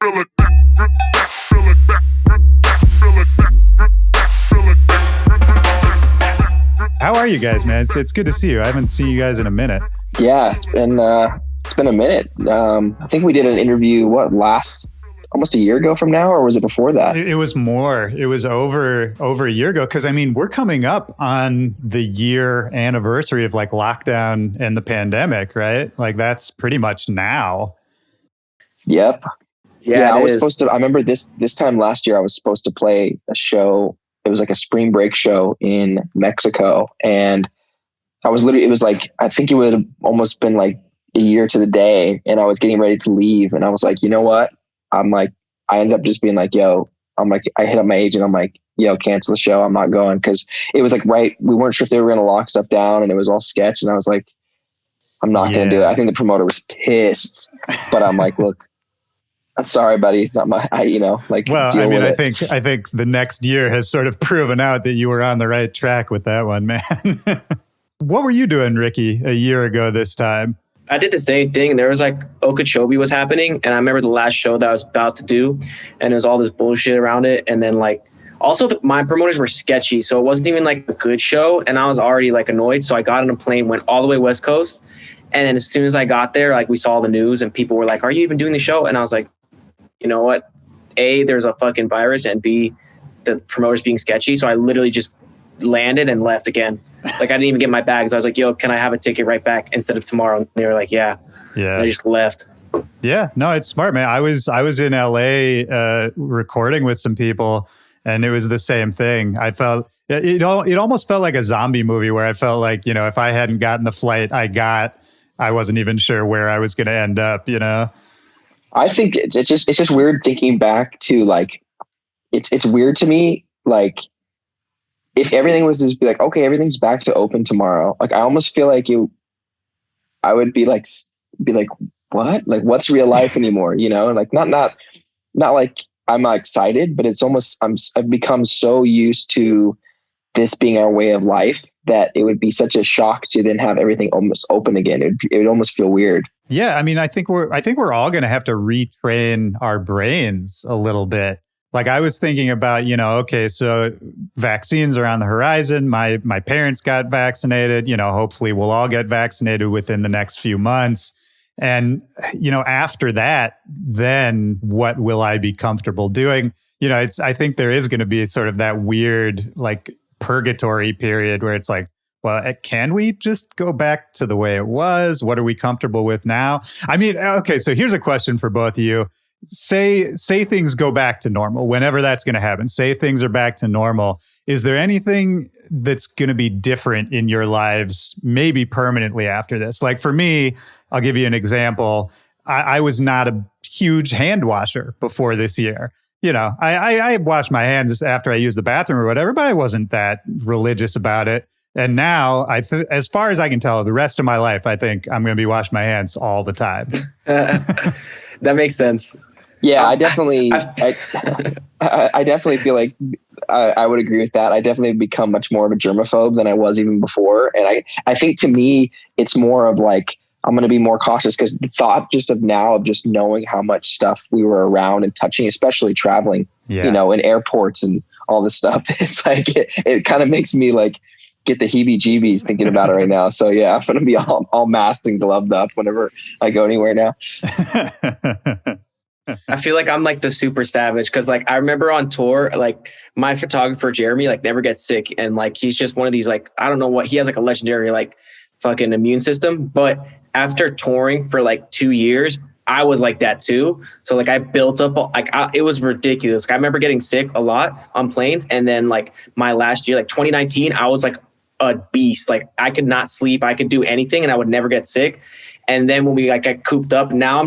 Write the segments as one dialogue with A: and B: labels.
A: How are you guys, man? It's good to see you. I haven't seen you guys in a minute.
B: Yeah, it's been a minute. I think we did an interview almost a year ago from now, or was it before that?
A: It was more. It was over a year ago, because I mean, we're coming up on the year anniversary of like lockdown and the pandemic, right? Like that's pretty much now.
B: Yep.
C: Yeah,
B: I was supposed to. I remember this time last year, I was supposed to play a show. It was like a spring break show in Mexico, and it was like, I think it would have almost been like a year to the day, and I was getting ready to leave, and I was like, you know what? I ended up just being like, yo, I hit up my agent. I'm like, yo, cancel the show. I'm not going. Cause it was like, we weren't sure if they were going to lock stuff down, and it was all sketch. And I was like, I'm not going to do it. I think the promoter was pissed, but I'm like, look, I'm sorry, buddy. It's not well, I mean,
A: I think the next year has sort of proven out that you were on the right track with that one, man. What were you doing, Ricky, a year ago this time?
C: I did the same thing. There was like Okeechobee was happening, and I remember the last show that I was about to do, and there was all this bullshit around it. And then like, also my promoters were sketchy, so it wasn't even like a good show, and I was already like annoyed. So I got on a plane, went all the way West Coast, and then as soon as I got there, like we saw the news, and people were like, "Are you even doing the show?" And I was like, you know what? A, there's a fucking virus, and B, the promoters being sketchy. So I literally just landed and left again. Like I didn't even get my bags. I was like, yo, can I have a ticket right back instead of tomorrow? And they were like, yeah. And I just left.
A: Yeah, no, it's smart, man. I was in LA recording with some people, and it was the same thing. I felt it almost felt like a zombie movie, where I felt like, you know, if I hadn't gotten the flight I wasn't even sure where I was going to end up, you know?
B: I think it's just weird thinking back to like, it's weird to me. Like, if everything was just be like, okay, everything's back to open tomorrow. Like, I almost feel like I would be like, what? Like, what's real life anymore? You know, like not like I'm not excited, but it's almost, I've become so used to this being our way of life that it would be such a shock to then have everything almost open again. It would almost feel weird.
A: Yeah. I mean, I think we're all going to have to retrain our brains a little bit. Like I was thinking about, you know, okay, so vaccines are on the horizon. My parents got vaccinated. You know, hopefully we'll all get vaccinated within the next few months. And, you know, after that, then what will I be comfortable doing? You know, I think there is going to be sort of that weird, like, purgatory period where it's like, well, can we just go back to the way it was? What are we comfortable with now? I mean, okay, so here's a question for both of you. Say things go back to normal, whenever that's going to happen. Say things are back to normal. Is there anything that's going to be different in your lives, maybe permanently after this? Like for me, I'll give you an example. I was not a huge hand washer before this year. You know, I wash my hands after I use the bathroom or whatever, but I wasn't that religious about it. And now, as far as I can tell, the rest of my life, I think I'm going to be washing my hands all the time.
C: That makes sense.
B: Yeah, I definitely, I definitely feel like I would agree with that. I definitely become much more of a germaphobe than I was even before. And I think to me, it's more of like, I'm going to be more cautious because the thought just of now of just knowing how much stuff we were around and touching, especially traveling, you know, in airports and all this stuff. It's like, it kind of makes me like get the heebie-jeebies thinking about it right now. So yeah, I'm going to be all masked and gloved up whenever I go anywhere now.
C: I feel like I'm like the super savage because like I remember on tour, like my photographer Jeremy like never gets sick, and like he's just one of these like I don't know what he has like a legendary like fucking immune system. But after touring for like 2 years, I was like that too. So like I built up like it was ridiculous. Like, I remember getting sick a lot on planes, and then like my last year, like 2019, I was like a beast. Like I could not sleep, I could do anything, and I would never get sick. And then when we like got cooped up, now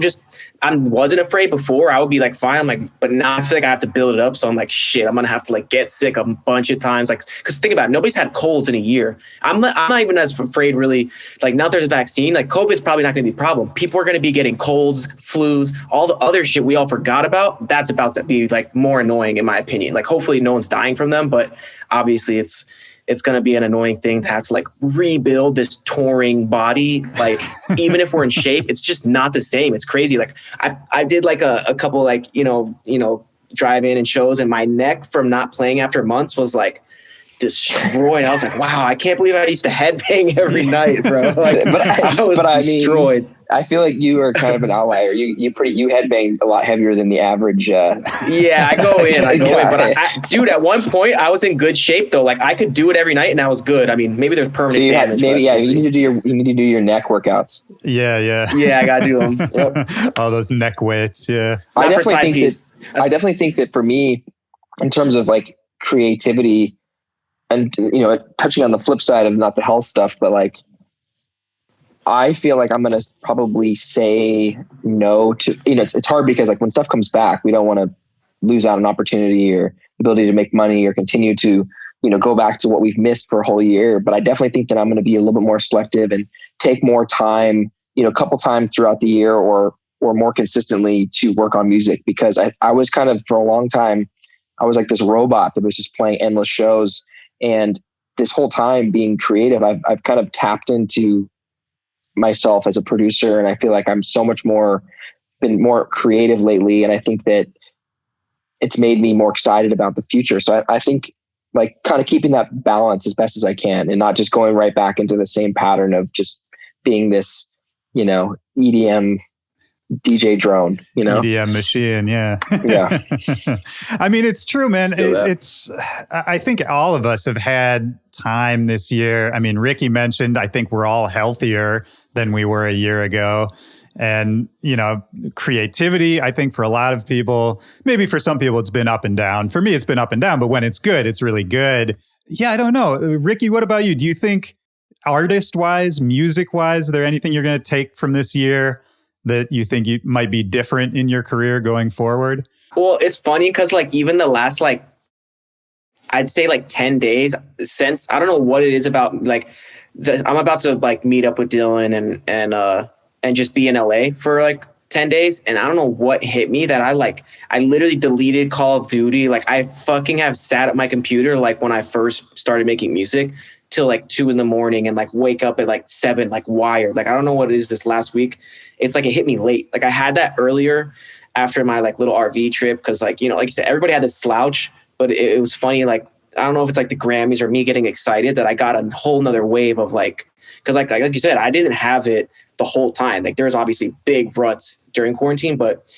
C: I wasn't afraid before. I would be like, fine. I'm like, but now I feel like I have to build it up. So I'm like, shit, I'm going to have to like get sick a bunch of times. Like, cause think about it. Nobody's had colds in a year. I'm not even as afraid really. Like now there's a vaccine, like COVID's probably not going to be a problem. People are going to be getting colds, flus, all the other shit we all forgot about. That's about to be like more annoying in my opinion. Like hopefully no one's dying from them, but obviously it's it's going to be an annoying thing to have to like rebuild this touring body. Like, even if we're in shape, it's just not the same. It's crazy. Like I did like a couple like, drive-in and shows, and my neck from not playing after months was like destroyed. I was like, wow, I can't believe I used to headbang every night, bro. Like, I was destroyed.
B: I feel like you are kind of an outlier. You headbang a lot heavier than the average.
C: Yeah, I go in. But dude, at one point I was in good shape though. Like, I could do it every night and I was good. I mean, maybe there's permanent damage.
B: You need to do your neck workouts.
A: Yeah,
C: I gotta do them. Yep.
A: All those neck weights. Yeah,
B: I definitely think that for me, in terms of like creativity, and touching on the flip side of not the health stuff, but like, I feel like I'm going to probably say no to, it's hard because like when stuff comes back, we don't want to lose out on opportunity or ability to make money or continue to, go back to what we've missed for a whole year. But I definitely think that I'm going to be a little bit more selective and take more time, a couple times throughout the year or more consistently to work on music, because I was kind of, for a long time, I was like this robot that was just playing endless shows. And this whole time being creative, I've kind of tapped into myself as a producer, and I feel like I'm been more creative lately, and I think that it's made me more excited about the future. So I think like kind of keeping that balance as best as I can, and not just going right back into the same pattern of just being this EDM DJ drone,
A: EDM machine. Yeah. I mean, it's true, man. I think all of us have had time this year. I mean, Ricky mentioned, I think we're all healthier than we were a year ago. And, creativity, I think for a lot of people, maybe for some people, it's been up and down. For me, it's been up and down, but when it's good, it's really good. Yeah, I don't know. Ricky, what about you? Do you think artist-wise, music-wise, is there anything you're going to take from this year that you think you might be different in your career going forward?
C: Well, it's funny because like even the last I'd say 10 days since, I don't know what it is about like I'm about to like meet up with Dylan and just be in LA for like 10 days. And I don't know what hit me that I literally deleted Call of Duty. Like, I fucking have sat at my computer like when I first started making music till like 2 a.m. and like wake up at like 7, like wired. Like, I don't know what it is this last week. It's like it hit me late. Like, I had that earlier after my like little RV trip. Cause like, like you said, everybody had this slouch, but it was funny. Like, I don't know if it's like the Grammys or me getting excited that I got a whole nother wave of like, cause like you said, I didn't have it the whole time. Like, there's obviously big ruts during quarantine, but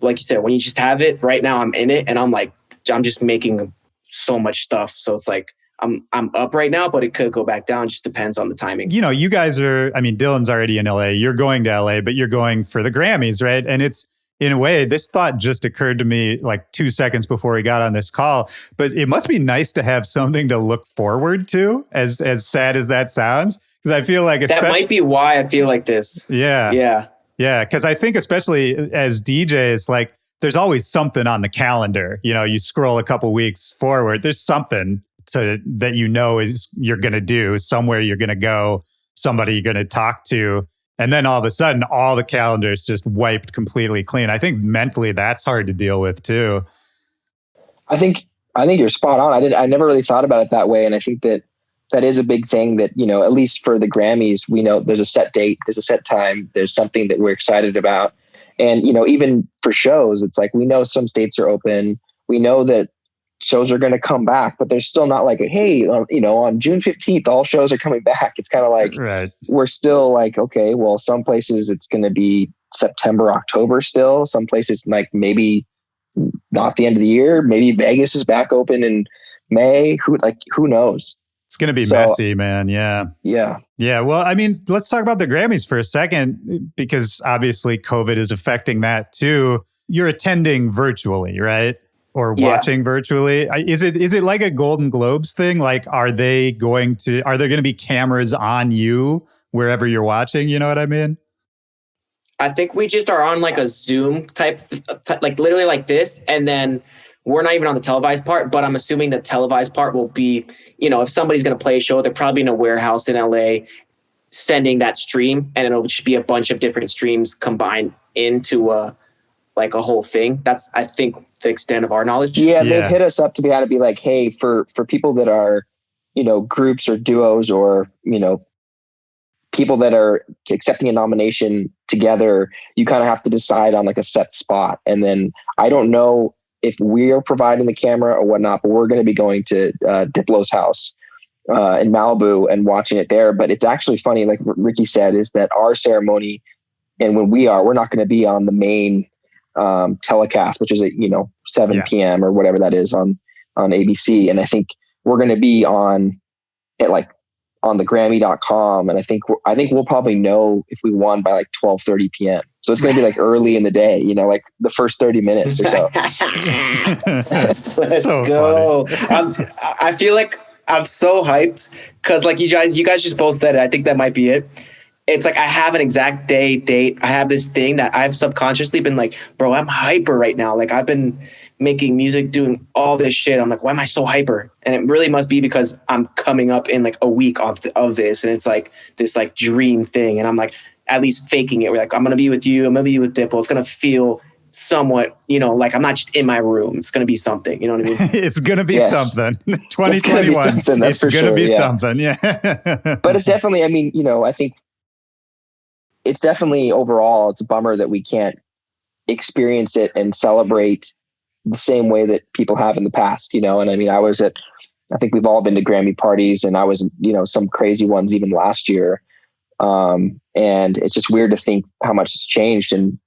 C: like you said, when you just have it right now, I'm in it and I'm just making so much stuff. So it's like, I'm up right now, but it could go back down. Just depends on the timing.
A: You guys are, I mean, Dylan's already in LA. You're going to LA, but you're going for the Grammys, right? And it's, in a way, this thought just occurred to me like 2 seconds before we got on this call, but it must be nice to have something to look forward to, as sad as that sounds. Because I feel like
C: that might be why I feel like this.
A: Yeah. Because I think especially as DJs, like there's always something on the calendar. You scroll a couple weeks forward, there's something that is you're going to do, somewhere you're going to go, somebody you're going to talk to. And then all of a sudden, all the calendars just wiped completely clean. I think mentally that's hard to deal with too.
B: I think you're spot on. I never really thought about it that way. And I think that is a big thing that, at least for the Grammys, we know there's a set date, there's a set time, there's something that we're excited about. And, even for shows, it's like, we know some states are open. We know that shows are going to come back, but there's still not like, hey, on June 15th, all shows are coming back. It's kind of like,
A: right.
B: We're still like, okay, well, some places it's going to be September, October still. Some places like maybe not the end of the year. Maybe Vegas is back open in May. Who knows?
A: It's going to be messy, man. Yeah. Well, I mean, let's talk about the Grammys for a second, because obviously COVID is affecting that too. You're attending virtually, right? Or watching virtually. Is it like a Golden Globes thing? Like, are there going to be cameras on you wherever you're watching? You know what I mean?
C: I think we just are on like a Zoom type, like literally like this. And then we're not even on the televised part, but I'm assuming the televised part will be, if somebody's going to play a show, they're probably in a warehouse in LA sending that stream, and it'll just be a bunch of different streams combined into a whole thing. That's, I think, the extent of our knowledge.
B: Yeah. They've hit us up to be able to be like, hey, for people that are, groups or duos or, people that are accepting a nomination together, you kind of have to decide on like a set spot. And then I don't know if we are providing the camera or whatnot, but we're going to be going to Diplo's house in Malibu and watching it there. But it's actually funny, like Ricky said, is that our ceremony, and when we're not going to be on the main telecast, which is at 7 p.m. or whatever that is on ABC. And I think we're going to be on the Grammy.com. And I think we'll probably know if we won by like 12:30 p.m. So it's going to be like early in the day, like the first 30 minutes or so.
C: Let's so go. I feel like I'm so hyped because like you guys just both said it. I think that might be it. It's like I have an exact date. I have this thing that I've subconsciously been like, bro, I'm hyper right now. Like I've been making music, doing all this shit. I'm like, why am I so hyper? And it really must be because I'm coming up in like a week of this. And it's like this like dream thing. And I'm like, at least faking it. We're like, I'm going to be with you. I'm going to be with Diplo. It's going to feel somewhat, like I'm not just in my room. It's going to be something. You know what I mean?
A: It's going to be something. 2021.
B: That's
A: it's going to be something. Yeah.
B: But it's definitely, I think it's definitely overall, it's a bummer that we can't experience it and celebrate the same way that people have in the past, and I think we've all been to Grammy parties, and I was, some crazy ones even last year. And it's just weird to think how much has changed. And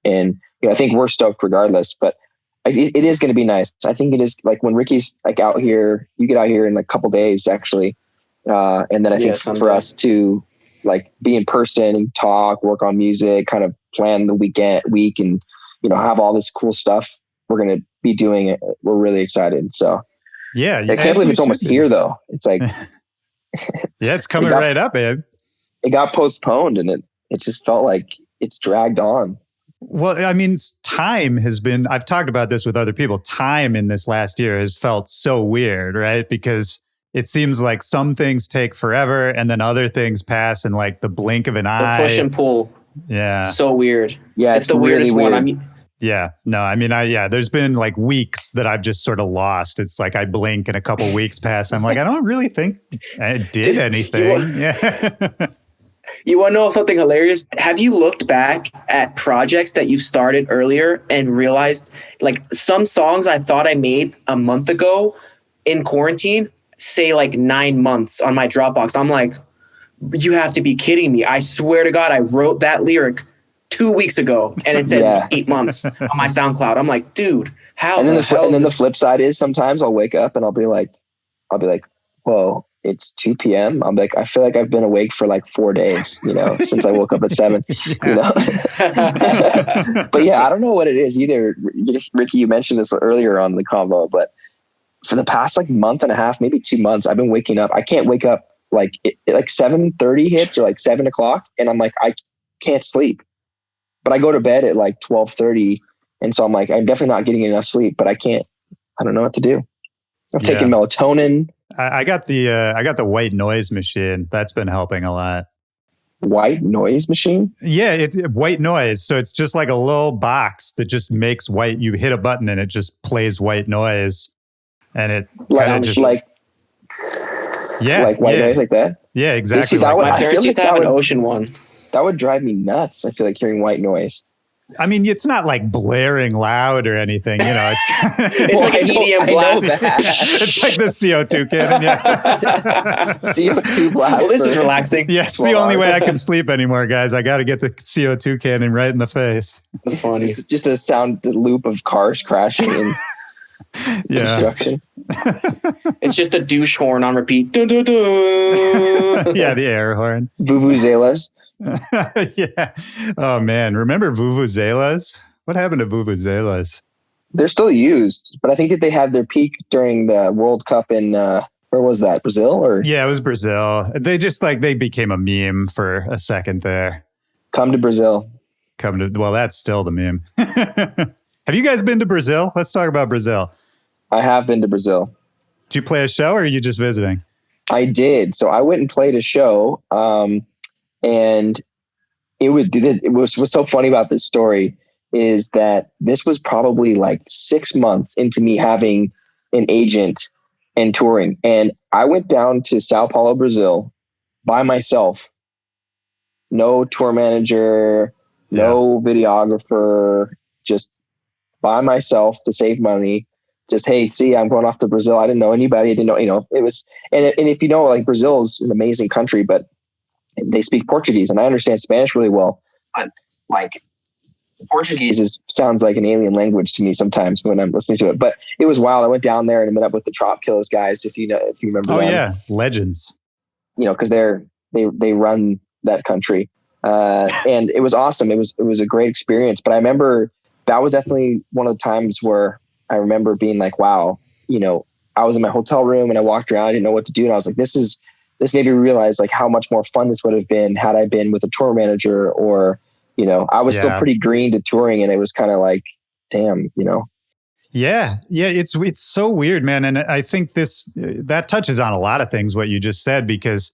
B: I think we're stoked regardless, but it is going to be nice. I think it is like when Ricky's like out here, you get out here in like a couple days actually. And then I think for us to like be in person and talk, work on music, kind of plan the week and, have all this cool stuff we're going to be doing it. We're really excited. So
A: yeah,
B: I can't believe it's almost here though. It's like,
A: yeah, it's coming right up, babe.
B: It got postponed and it just felt like it's dragged on.
A: Well, time has been, I've talked about this with other people. Time in this last year has felt so weird, right? Because it seems like some things take forever and then other things pass in like the blink of an eye.
C: The push and pull.
A: Yeah.
C: So weird.
B: Yeah.
C: It's the weirdest
B: really
C: one.
B: Weird.
A: There's been like weeks that I've just sort of lost. It's like I blink and a couple weeks pass. I'm like, I don't really think I did anything.
C: You want to know something hilarious? Have you looked back at projects that you started earlier and realized like some songs I thought I made a month ago in quarantine, say like 9 months on my Dropbox? I'm like, you have to be kidding me. I swear to God, I wrote that lyric 2 weeks ago and it says 8 months on my SoundCloud. I'm like, dude, how?
B: And then the flip side is sometimes I'll wake up and I'll be like, whoa, it's 2 p.m. I'm like, I feel like I've been awake for like 4 days, since I woke up at 7, But yeah, I don't know what it is either. Ricky, you mentioned this earlier on the convo, but for the past like month and a half, maybe 2 months, I've been waking up. I can't wake up like 7:30 hits or like 7 o'clock. And I'm like, I can't sleep, but I go to bed at like 12:30. And so I'm like, I'm definitely not getting enough sleep, but I don't know what to do. I've taken melatonin.
A: I got the white noise machine. That's been helping a lot.
B: White noise machine?
A: Yeah, it's white noise. So it's just like a little box that just makes white. You hit a button and it just plays white noise, and it
B: like
A: just
B: white noise like that.
A: Yeah, exactly.
B: See,
C: my parents used to have an Ocean one.
B: That would drive me nuts. I feel like hearing white noise.
A: It's not like blaring loud or anything, It's
C: it's like a medium blast.
A: It's like the CO2 cannon,
B: CO2 blast.
C: Well, this is relaxing.
A: Yeah, it's the only way I can sleep anymore, guys. I got to get the CO2 cannon right in the face.
C: That's funny.
B: Just a sound loop of cars crashing and destruction.
C: It's just a douche horn on repeat. Dun, dun, dun.
A: Yeah, the air horn.
B: Vuvuzelas.
A: Yeah. Oh man, remember vuvuzelas? What happened to vuvuzelas?
B: They're still used, but I think that they had their peak during the World Cup in where was that? Brazil or?
A: Yeah, it was Brazil. They just they became a meme for a second there.
B: Come to Brazil.
A: Well, that's still the meme. Have you guys been to Brazil? Let's talk about Brazil.
B: I have been to Brazil.
A: Did you play a show or are you just visiting?
B: I did. So I went and played a show. And what's so funny about this story is that this was probably like 6 months into me having an agent and touring. And I went down to Sao Paulo, Brazil by myself. No tour manager, no videographer, just by myself to save money. Just, hey, see, I'm going off to Brazil. I didn't know anybody. I didn't know, it was, and if you know, like, Brazil is an amazing country, but they speak Portuguese, and I understand Spanish really well. But like, Portuguese sounds like an alien language to me sometimes when I'm listening to it. But it was wild. I went down there and met up with the Trop Killers guys, if you remember.
A: Oh
B: them.
A: Yeah, legends.
B: Because they run that country, and it was awesome. It was a great experience. But I remember that was definitely one of the times where I remember being like, wow, I was in my hotel room and I walked around, I didn't know what to do, and I was like, this made me realize like how much more fun this would have been had I been with a tour manager, or I was still pretty green to touring, and it was kind of like, damn,
A: Yeah. It's so weird, man. And I think that touches on a lot of things, what you just said, because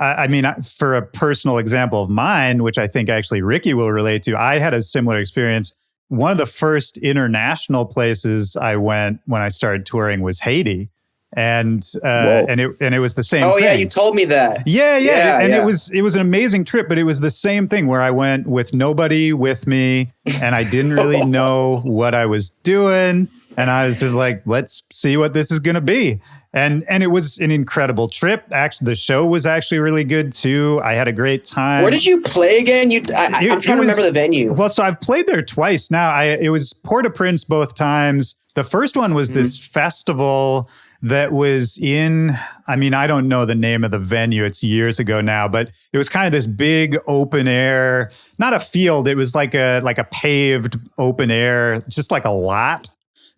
A: I mean, for a personal example of mine, which I think actually Ricky will relate to, I had a similar experience. One of the first international places I went when I started touring was Haiti. And it was the same thing.
C: Oh yeah, you told me that.
A: Yeah. It was an amazing trip, but it was the same thing where I went with nobody with me, and I didn't really know what I was doing, and I was just like, let's see what this is going to be. And it was an incredible trip. Actually, the show was actually really good too. I had a great time.
C: Where did you play again? I'm trying to remember the venue.
A: Well, so I've played there twice now. It was Port-au-Prince both times. The first one was this festival that was I don't know the name of the venue. It's years ago now, but it was kind of this big open air, not a field. It was like a paved open air, just like a lot.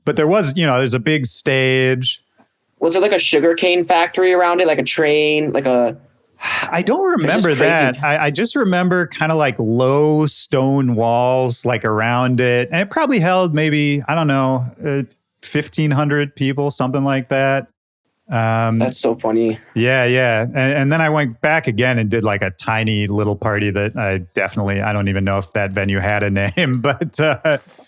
A: But there was, there's a big stage.
C: Was there like a sugarcane factory around it? Like a train,
A: I don't remember that. I just remember kind of like low stone walls like around it. And it probably held maybe, I don't know, 1,500 people, something like that.
C: That's so funny.
A: Yeah. And then I went back again and did like a tiny little party that I don't even know if that venue had a name, but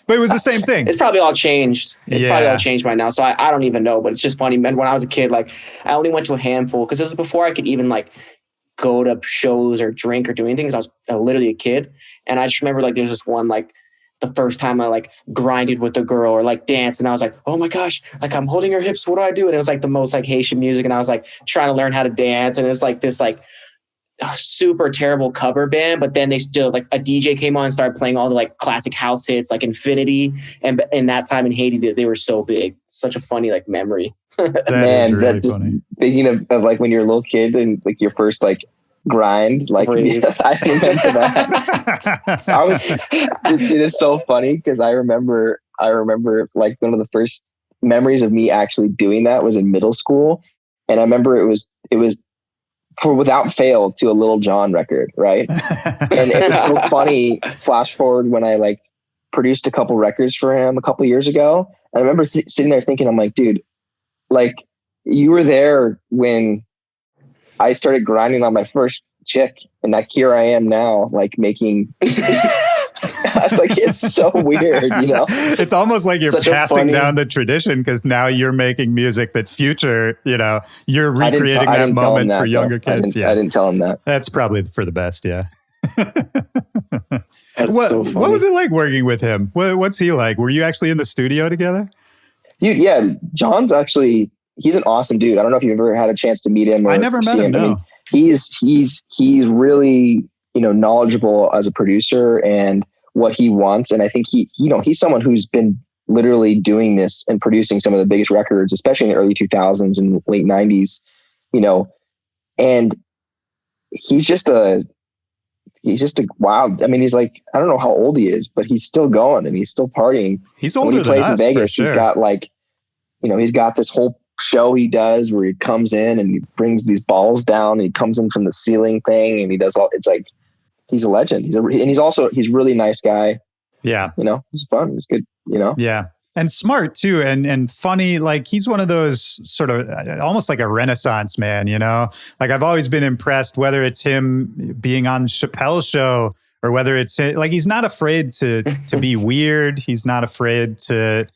A: it was the same thing.
C: It's probably all changed. It's probably all changed by now. So I don't even know, but it's just funny. Man, when I was a kid, like I only went to a handful because it was before I could even like go to shows or drink or do anything, because I was literally a kid. And I just remember like there's this one, like the first time I like grinded with a girl or like danced, and I was like, oh my gosh, like I'm holding her hips, what do I do? And it was like the most like Haitian music, and I was like trying to learn how to dance, and it was like this like super terrible cover band, but then they still like a DJ came on and started playing all the like classic house hits like Infinity, and in that time in Haiti they were so big. Such a funny like memory.
A: Man, really just funny.
B: Thinking of like when you're a little kid and like your first like grind, like I remember that. It is so funny because I remember like one of the first memories of me actually doing that was in middle school, and I remember it was for without fail to a Lil Jon record, right? And it was so funny. Flash forward when I like produced a couple records for him a couple years ago, and I remember sitting there thinking, I'm like, dude, like you were there when I started grinding on my first chick, and like here I am now, like making. I was like, it's so weird,
A: It's almost like you're passing down the tradition, because now you're making music that future, you're recreating that moment for younger kids.
B: I didn't tell him that.
A: That's probably for the best. Yeah.
C: So funny.
A: What was it like working with him? What's he like? Were you actually in the studio together?
B: Dude, yeah. John's actually, he's an awesome dude. I don't know if you've ever had a chance to meet him.
A: I never met him. No. I mean,
B: he's really, knowledgeable as a producer and what he wants. And I think he's someone who's been literally doing this and producing some of the biggest records, especially in the early 2000s and late 90s, and he's just a wild. I mean, he's like, I don't know how old he is, but he's still going and he's still partying.
A: He's older than us. When he plays in Vegas,
B: he's got like, he's got this whole show he does where he comes in and he brings these balls down and he comes in from the ceiling thing and he does all, it's like, he's a legend. He's a really nice guy.
A: Yeah.
B: It's fun. It's good,
A: Yeah. And smart too. And funny. Like he's one of those sort of almost like a Renaissance man, like I've always been impressed, whether it's him being on Chappelle's show or whether it's like, he's not afraid to be weird. He's not afraid to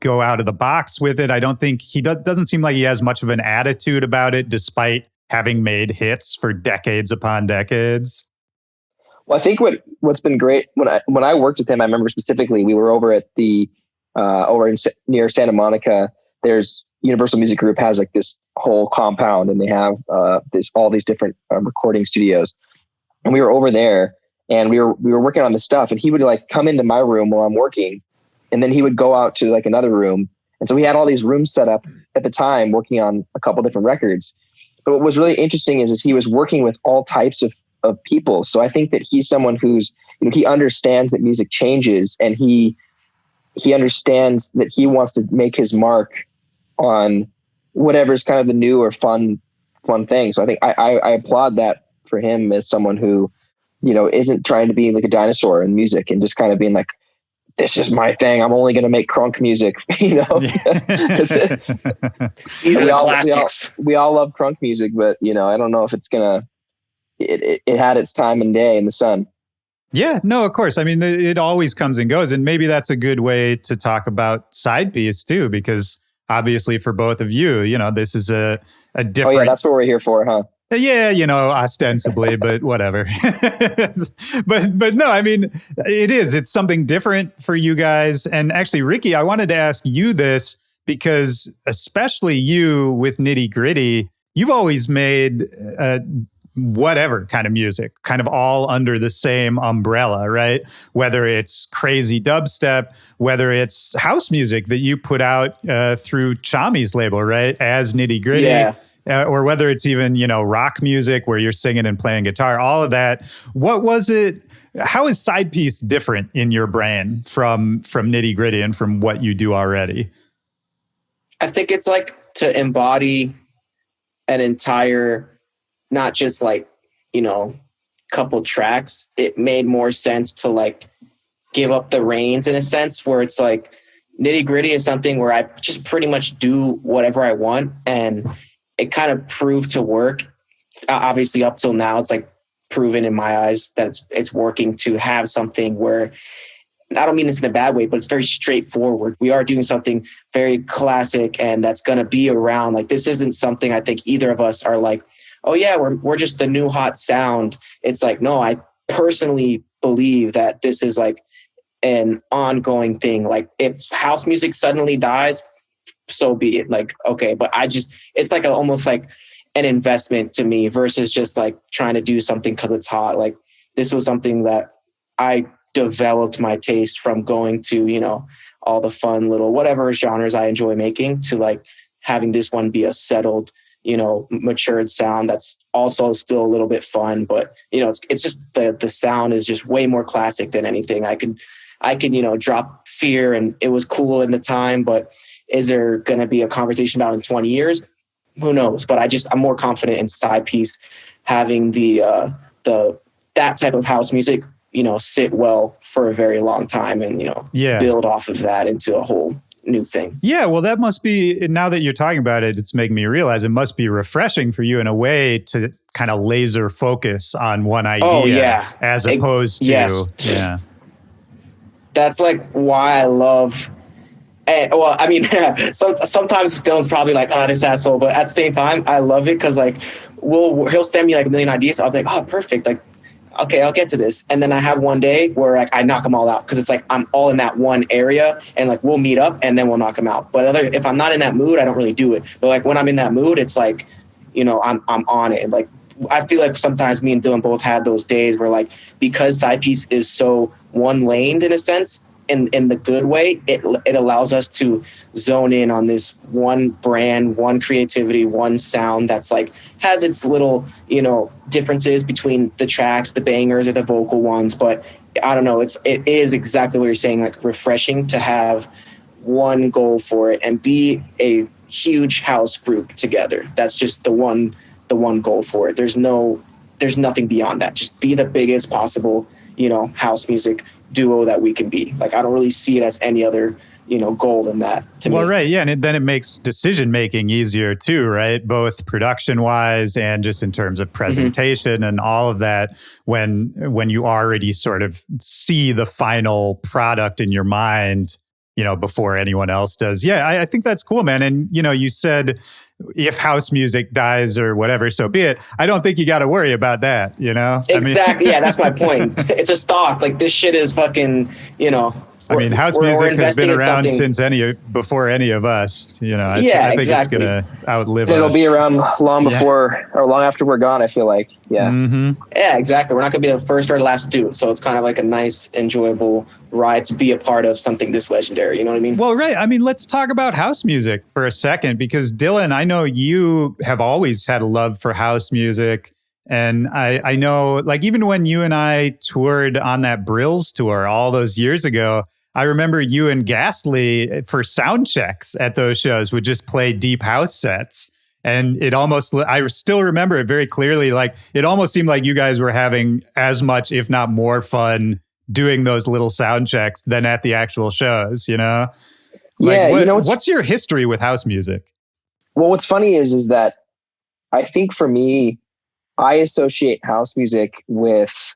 A: go out of the box with it. I don't think doesn't seem like he has much of an attitude about it, despite having made hits for decades upon decades.
B: Well, I think what's been great when I worked with him, I remember specifically we were over at the near Santa Monica. There's Universal Music Group has like this whole compound, and they have all these different recording studios. And we were over there, and we were working on this stuff, and he would like come into my room while I'm working, and then he would go out to like another room. And so we had all these rooms set up at the time, working on a couple different records. But what was really interesting is he was working with all types of people. So I think that he's someone who's, he understands that music changes, and he understands that he wants to make his mark on whatever's kind of the new or fun thing. So I think I applaud that for him as someone who, isn't trying to be like a dinosaur in music and just kind of being like, this is my thing. I'm only going to make crunk music,
C: These are the classics.
B: We all love crunk music, but I don't know if it's it had its time and day in the sun.
A: Yeah, no, of course. I mean, it always comes and goes. And maybe that's a good way to talk about SIDEPIECE too, because obviously for both of you, this is a different...
B: Oh yeah, that's what we're here for, huh?
A: Yeah, ostensibly, but whatever. but no, I mean, it's something different for you guys. And actually, Ricky, I wanted to ask you this because especially you with Nitti Gritti, you've always made whatever kind of music, kind of all under the same umbrella, right? Whether it's crazy dubstep, whether it's house music that you put out through Chami's label, right? As Nitti Gritti.
C: Yeah.
A: Or whether it's even, rock music where you're singing and playing guitar, all of that. What was it? How is SIDEPIECE different in your brain from Nitti Gritti and from what you do already?
C: I think it's like to embody an entire, not just like, couple tracks. It made more sense to like give up the reins in a sense where it's like Nitti Gritti is something where I just pretty much do whatever I want, and it kind of proved to work. Obviously, up till now, it's like proven in my eyes that it's working to have something where, I don't mean this in a bad way, but it's very straightforward. We are doing something very classic, and that's going to be around. Like, this isn't something I think either of us are like, oh yeah, we're just the new hot sound. It's like, no, I personally believe that this is like an ongoing thing. Like, if house music suddenly dies, so be it. Like, okay, but it's like almost like an investment to me versus just like trying to do something because it's hot. Like, this was something that I developed my taste from going to, all the fun little whatever genres I enjoy making to like having this one be a settled, matured sound that's also still a little bit fun. But, it's just the sound is just way more classic than anything. I can, drop Fear, and it was cool in the time, but is there going to be a conversation about in 20 years? Who knows? But I'm more confident in SIDEPIECE having that type of house music, sit well for a very long time and, build off of that into a whole new thing.
A: Yeah, well, that must be, now that you're talking about it, it's making me realize it must be refreshing for you in a way to kind of laser focus on one idea as opposed to, yeah.
C: That's like why I love... well, I mean, sometimes Dylan's probably like, oh, this asshole. But at the same time, I love it because like he'll send me like a million ideas. I'll be like, oh, perfect. Like, okay, I'll get to this. And then I have one day where like I knock them all out because it's like I'm all in that one area, and like we'll meet up and then we'll knock them out. But if I'm not in that mood, I don't really do it. But like when I'm in that mood, it's like, I'm on it. And like I feel like sometimes me and Dylan both had those days where like because SIDEPIECE is so one-laned in a sense, in the good way, it allows us to zone in on this one brand, one creativity, one sound that's like has its little, differences between the tracks, the bangers or the vocal ones. But I don't know, it is exactly what you're saying, like refreshing to have one goal for it and be a huge house group together. That's just the one goal for it. There's nothing beyond that. Just be the biggest possible, house music duo that we can be. Like, I don't really see it as any other, goal than that to me.
A: Well, right. Yeah. And then it makes decision making easier too, right? Both production wise and just in terms of presentation and all of that when you already sort of see the final product in your mind before anyone else does. Yeah, I think that's cool, man. And, you said if house music dies or whatever, so be it. I don't think you got to worry about that,
C: Exactly. Yeah, that's my point. It's a stock. Like this shit is fucking,
A: house music has been around since before any of us, I think
C: exactly.
A: It's going to outlive us.
B: It'll be around long before or long after we're gone, I feel like. Yeah.
A: Mm-hmm.
C: Yeah, exactly. We're not going to be the first or last to do it. So it's kind of like a nice, enjoyable ride to be a part of something this legendary. You know what I mean?
A: Well, right. Let's talk about house music for a second, because Dylan, I know you have always had a love for house music. And I know, like, even when you and I toured on that Brills tour all those years ago, I remember you and Ghastly for sound checks at those shows would just play deep house sets. And I still remember it very clearly. Like, it almost seemed like you guys were having as much, if not more fun doing those little sound checks than at the actual shows, what's your history with house music?
B: Well, what's funny is that I think for me, I associate house music with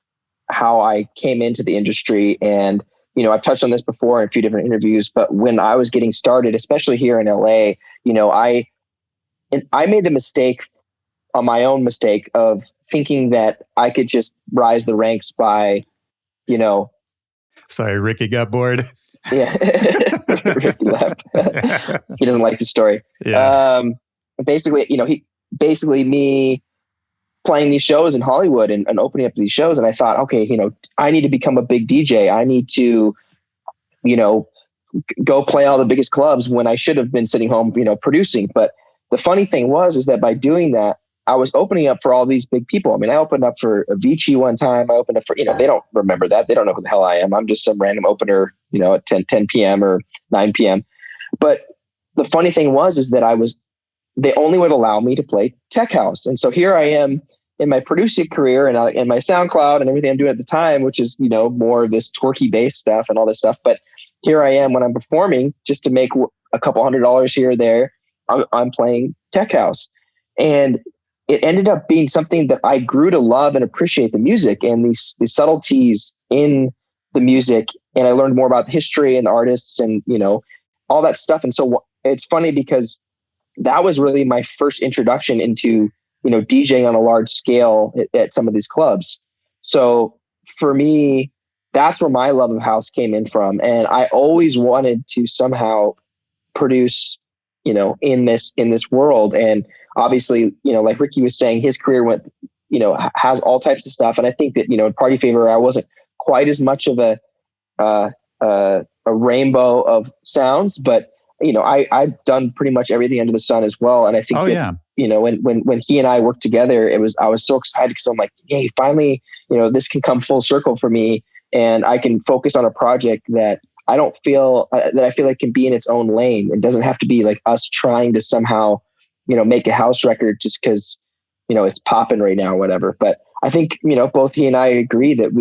B: how I came into the industry. And, I've touched on this before in a few different interviews, but when I was getting started, especially here in LA, I made the mistake, my own mistake, of thinking that I could just rise the ranks by,
A: Sorry, Ricky got bored.
B: Yeah. Ricky left. He doesn't like the story.
A: Yeah.
B: Basically me playing these shows in Hollywood and opening up these shows. And I thought, okay, I need to become a big DJ. I need to, go play all the biggest clubs when I should have been sitting home, producing. But the funny thing is that by doing that, I was opening up for all these big people. I opened up for Avicii one time. I opened up for, they don't remember that. They don't know who the hell I am. I'm just some random opener, at 10 p.m. or 9 p.m. But the funny thing is that they only would allow me to play tech house. And so here I am in my producing career and my SoundCloud and everything I'm doing at the time, which is, more of this Torquay bass stuff and all this stuff. But here I am when I'm performing, just to make a couple $100 here or there, I'm playing tech house. And it ended up being something that I grew to love and appreciate the music and these subtleties in the music. And I learned more about the history and the artists and, all that stuff. And so it's funny because that was really my first introduction into, DJing on a large scale at some of these clubs. So for me, that's where my love of house came in from. And I always wanted to somehow produce, in this world. And obviously, like Ricky was saying, his career went, has all types of stuff. And I think that, in Party Favor, I wasn't quite as much of a rainbow of sounds, but I've done pretty much everything under the sun as well. And I think when he and I worked together, I was so excited because I'm like, hey, finally, this can come full circle for me. And I can focus on a project that I don't feel that I feel like can be in its own lane. It doesn't have to be like us trying to somehow, make a house record just because, it's popping right now or whatever. But I think, both he and I agree that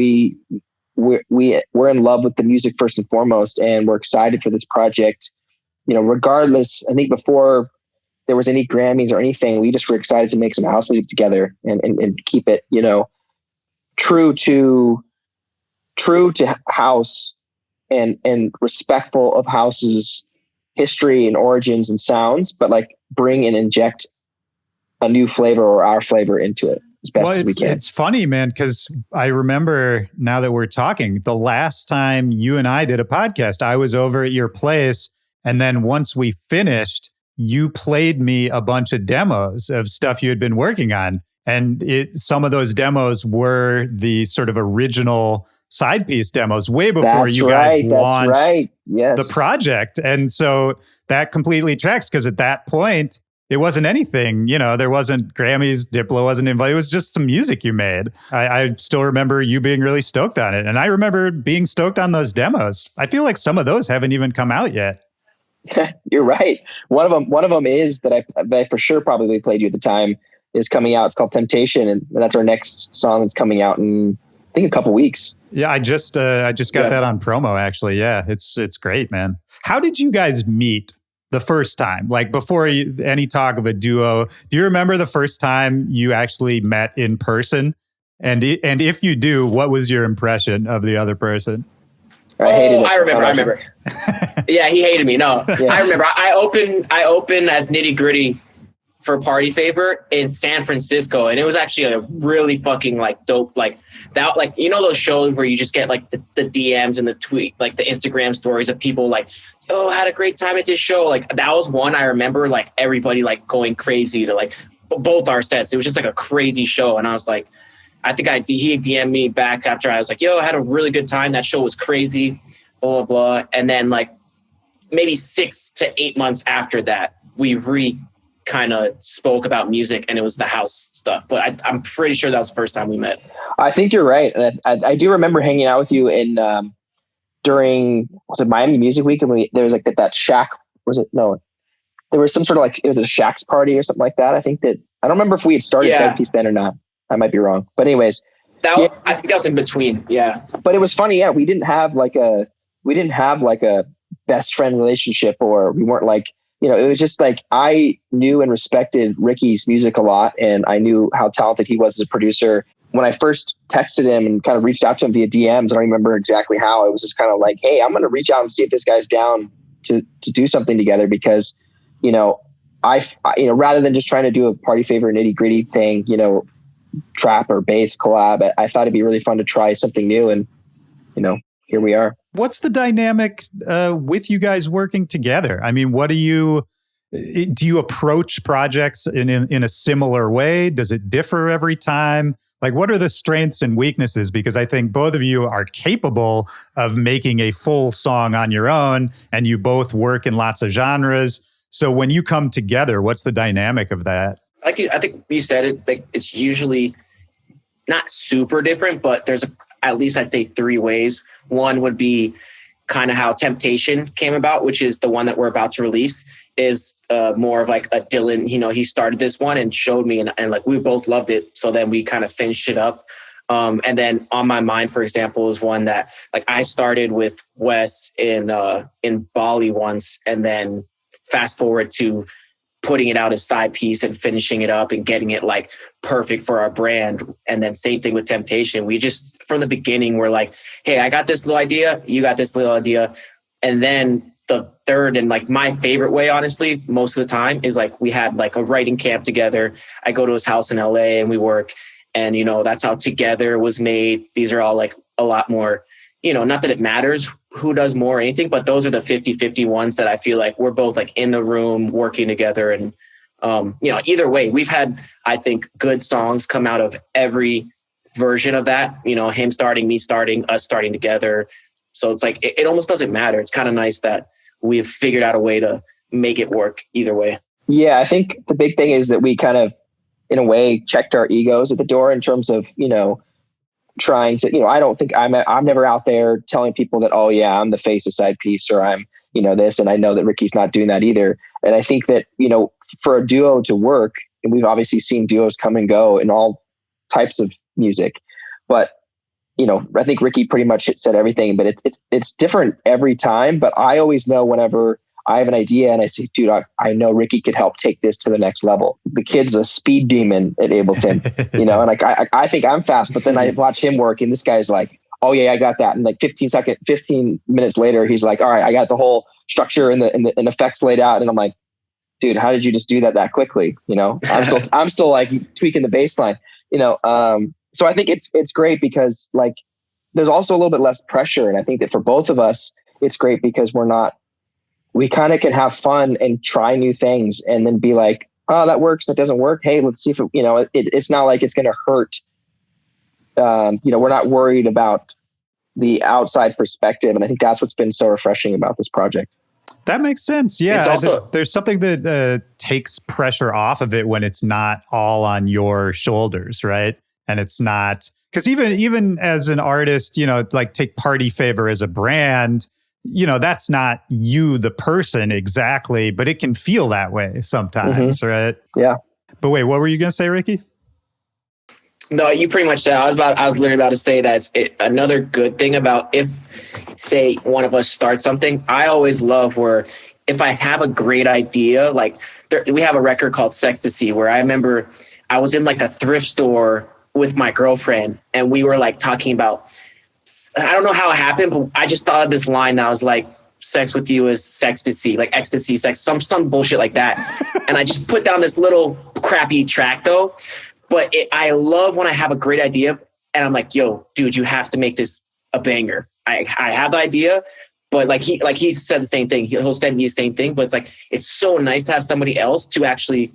B: we're in love with the music first and foremost, and we're excited for this project. Regardless, I think before there was any Grammys or anything, we just were excited to make some house music together and keep it, true to house and respectful of house's history and origins and sounds, but like bring and inject a new flavor or our flavor into it as best as we can.
A: It's funny, man, because I remember now that we're talking, the last time you and I did a podcast, I was over at your place. And then once we finished, you played me a bunch of demos of stuff you had been working on. And some of those demos were the sort of original side piece demos way before you guys launched the project. And so that completely tracks, because at that point, it wasn't anything, there wasn't Grammys, Diplo wasn't invited. It was just some music you made. I still remember you being really stoked on it. And I remember being stoked on those demos. I feel like some of those haven't even come out yet.
B: You're right. One of them is that I for sure probably played you at the time is coming out. It's called Temptation. And that's our next song that's coming out in, I think, a couple weeks.
A: Yeah, I just got that on promo, actually. Yeah, it's great, man. How did you guys meet the first time? Like, before any talk of a duo, do you remember the first time you actually met in person? And if you do, what was your impression of the other person?
B: I hated it.
C: I remember. Yeah, he hated me. No,
B: Yeah.
C: I remember I opened as Nitti Gritti for Party Favor in San Francisco, and it was actually a really fucking like dope, like that, like, you know, those shows where you just get like the DMs and the tweet, like the Instagram stories of people like, oh, had a great time at this show. Like that was one I remember, like everybody like going crazy to like both our sets. It was just like a crazy show, and I was like, I think he DM'd me back after I was like, yo, I had a really good time. That show was crazy, blah, blah, blah. And then like maybe 6 to 8 months after that, we kind of spoke about music, and it was the house stuff. But I'm pretty sure that was the first time we met.
B: I think you're right. And I do remember hanging out with you in during, was it Miami Music Week? And there was like that Shaq, was it? No, there was some sort of like, it was a Shaq's party or something like that. I think that, I don't remember if we had started SIDEPIECE then or not. I might be wrong. But anyways.
C: I think that was in between. Yeah.
B: But it was funny. Yeah. We didn't have like a best friend relationship, or we weren't like, you know, it was just like, I knew and respected Ricky's music a lot, and I knew how talented he was as a producer. When I first texted him and kind of reached out to him via DMs, I don't remember exactly how. It was just kind of like, hey, I'm going to reach out and see if this guy's down to do something together, because, you know, rather than just trying to do a Party Favor Nitti Gritti thing, you know, trap or bass collab, I thought it'd be really fun to try something new, and, you know, here we are.
A: What's the dynamic with you guys working together? I mean, do you approach projects in a similar way? Does it differ every time? Like, what are the strengths and weaknesses? Because I think both of you are capable of making a full song on your own, and you both work in lots of genres. So when you come together, what's the dynamic of that? I
C: think you said it, like, it's usually not super different, but there's at least I'd say 3 ways. One would be kind of how Temptation came about, which is the one that we're about to release, is more of like a Dylan, you know, he started this one and showed me, and like we both loved it. So then we kind of finished it up. And then On My Mind, for example, is one that like I started with Wes in Bali once, and then fast forward to putting it out as SIDEPIECE and finishing it up and getting it like perfect for our brand. And then same thing with Temptation. We just, from the beginning, we're like, hey, I got this little idea, you got this little idea. And then the third, and like my favorite way, honestly, most of the time, is like we had like a writing camp together. I go to his house in LA and we work. And, you know, that's how Together was made. These are all like a lot more, you know, not that it matters who does more or anything, but those are the 50-50 ones that I feel like we're both like in the room working together. And, you know, either way, we've had, I think, good songs come out of every version of that, you know, him starting, me starting, us starting together. So it's like, it almost doesn't matter. It's kind of nice that we've figured out a way to make it work either way.
B: Yeah, I think the big thing is that we kind of, in a way, checked our egos at the door in terms of, you know, trying to, you know, I don't think I'm never out there telling people that, oh yeah, I'm the face of SIDEPIECE, or I'm, you know, this, and I know that Ricky's not doing that either. And I think that, you know, for a duo to work, and we've obviously seen duos come and go in all types of music, but, you know, I think Ricky pretty much said everything, but it's different every time. But I always know whenever I have an idea and I say, dude, I know Ricky could help take this to the next level. The kid's a speed demon at Ableton, you know, and like, I think I'm fast, but then I watch him work, and this guy's like, oh yeah, I got that. And like 15 minutes later, he's like, all right, I got the whole structure and the effects laid out. And I'm like, dude, how did you just do that quickly? You know, I'm still like tweaking the bass line, you know? So I think it's great because like, there's also a little bit less pressure. And I think that for both of us, it's great because we kind of can have fun and try new things, and then be like, oh, that works, that doesn't work. Hey, let's see if you know, it's not like it's going to hurt. You know, we're not worried about the outside perspective. And I think that's what's been so refreshing about this project.
A: That makes sense. Yeah.
C: It's also,
A: there's something that takes pressure off of it when it's not all on your shoulders, right? And it's not, because even as an artist, you know, like take Party Favor as a brand, you know, that's not you, the person exactly, but it can feel that way sometimes, right?
B: Yeah.
A: But wait, what were you going to say, Ricky?
C: No, you pretty much said. I was literally about to say that another good thing about if, say, one of us starts something. I always love where if I have a great idea, like we have a record called Sextasy, where I remember I was in like a thrift store with my girlfriend, and we were like talking about, I don't know how it happened, but I just thought of this line that was like, sex with you is sextasy, like ecstasy, sex, some bullshit like that. And I just put down this little crappy track though. But I love when I have a great idea and I'm like, yo, dude, you have to make this a banger. I have the idea, but like he said the same thing. He'll send me the same thing, but it's like, it's so nice to have somebody else to actually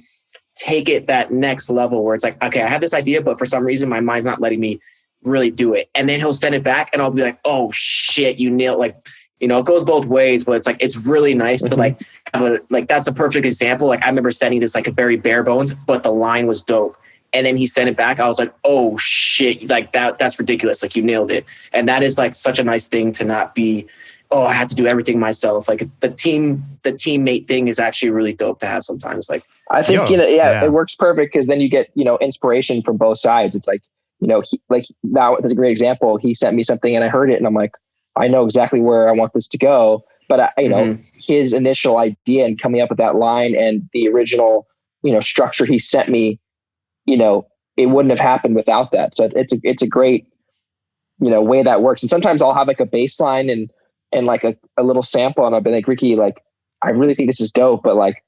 C: take it that next level where it's like, okay, I have this idea, but for some reason my mind's not letting me really do it. And then he'll send it back and I'll be like, oh shit, you nailed, like, you know, it goes both ways, but it's like, it's really nice to like, have a, like, that's a perfect example. Like I remember sending this like a very bare bones, but the line was dope. And then he sent it back. I was like, oh shit, like that's ridiculous. Like you nailed it. And that is like such a nice thing to not be, oh, I have to do everything myself. Like the teammate thing is actually really dope to have sometimes. Like
B: I think, it works perfect because then you get, inspiration from both sides. It's like, like now that's a great example. He sent me something and I heard it and I'm like, I know exactly where I want this to go. But his initial idea and coming up with that line and the original, structure he sent me, it wouldn't have happened without that. So it's a great, way that works. And sometimes I'll have like a bass line and like a little sample and I'll be like, Ricky, like, I really think this is dope, but like,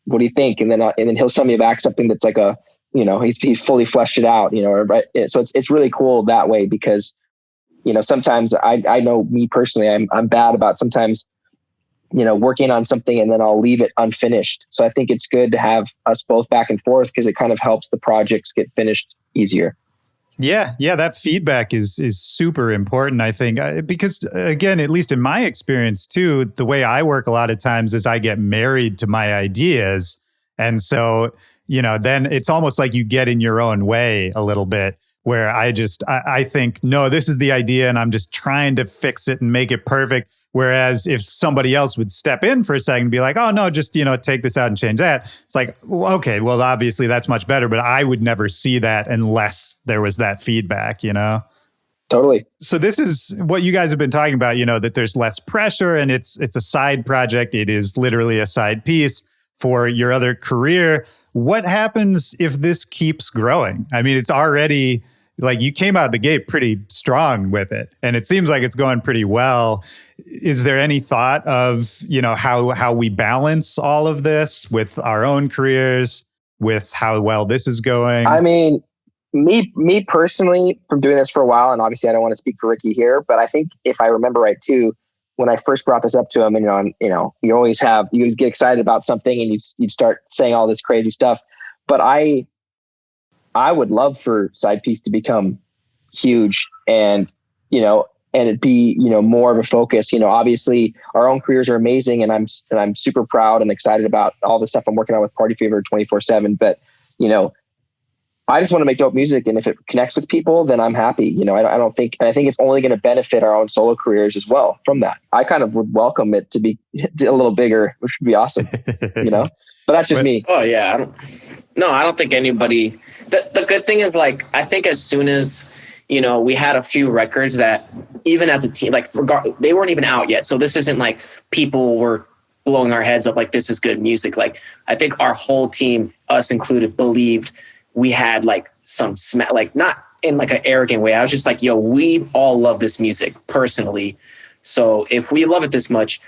B: what do you think? And then he'll send me back something that's like he's fully fleshed it out, so it's really cool that way because, sometimes I know me personally, I'm bad about sometimes, working on something and then I'll leave it unfinished. So I think it's good to have us both back and forth because it kind of helps the projects get finished easier.
A: Yeah, that feedback is super important, I think, because again, at least in my experience too, the way I work a lot of times is I get married to my ideas. And so, then it's almost like you get in your own way a little bit where I think, no, this is the idea and I'm just trying to fix it and make it perfect. Whereas if somebody else would step in for a second and be like, oh, no, just, take this out and change that. It's like, okay, well, obviously that's much better, but I would never see that unless there was that feedback,
B: Totally.
A: So this is what you guys have been talking about, that there's less pressure and it's a side project. It is literally a side piece for your other career. What happens if this keeps growing? I mean, it's already like you came out the gate pretty strong with it and it seems like it's going pretty well. Is there any thought of, how we balance all of this with our own careers, with how well this is going?
B: I mean, me personally, from doing this for a while, and obviously I don't want to speak for Ricky here, but I think if I remember right too, when I first brought this up to him, and you always get excited about something and you'd start saying all this crazy stuff. But I would love for Side Piece to become huge and it be, more of a focus. Obviously our own careers are amazing and I'm super proud and excited about all the stuff I'm working on with Party Favor 24/7. But, I just want to make dope music. And if it connects with people, then I'm happy. I think it's only going to benefit our own solo careers as well from that. I kind of would welcome it to be a little bigger, which would be awesome, but that's just me.
C: Oh yeah. I don't think anybody, the good thing is like, I think as soon as, we had a few records that even as a team, like they weren't even out yet. So this isn't like people were blowing our heads up like this is good music. Like I think our whole team, us included, believed we had like some like not in like an arrogant way. I was just like, yo, we all love this music personally. So if we love it this much,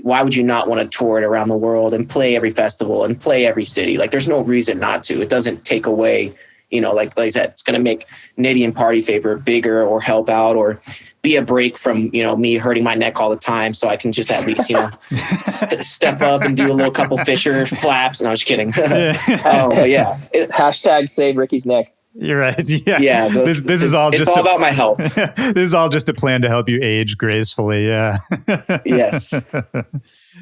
C: why would you not want to tour it around the world and play every festival and play every city? Like there's no reason not to. It doesn't take away, like I said, it's going to make Nitti and Party Favor bigger or help out or be a break from, me hurting my neck all the time. So I can just at least, step up and do a little couple Fisher flaps. No, I was just kidding. But yeah.
B: Hashtag save Ricky's neck.
A: You're right. Yeah.
C: Yeah.
A: This is all
C: it's all about my health.
A: This is all just a plan to help you age gracefully. Yeah.
C: Yes.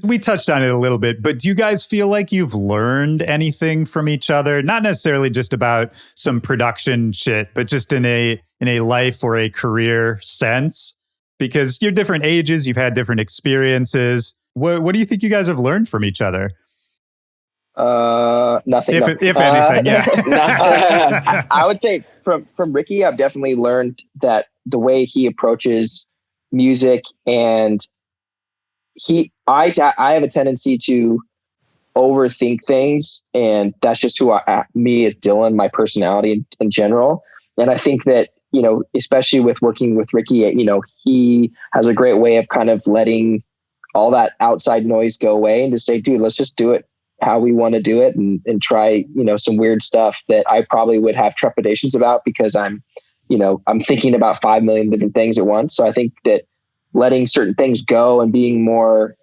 A: We touched on it a little bit, but do you guys feel like you've learned anything from each other? Not necessarily just about some production shit, but just in a life or a career sense? Because you're different ages, you've had different experiences. What do you think you guys have learned from each other?
B: Nothing.
A: If anything, yeah.
B: I would say from Ricky, I've definitely learned that the way he approaches music and I have a tendency to overthink things, and that's just who me as Dylan, my personality in general. And I think that, especially with working with Ricky, he has a great way of kind of letting all that outside noise go away and to say, dude, let's just do it how we want to do it and try, some weird stuff that I probably would have trepidations about because I'm thinking about 5 million different things at once. So I think that letting certain things go and being more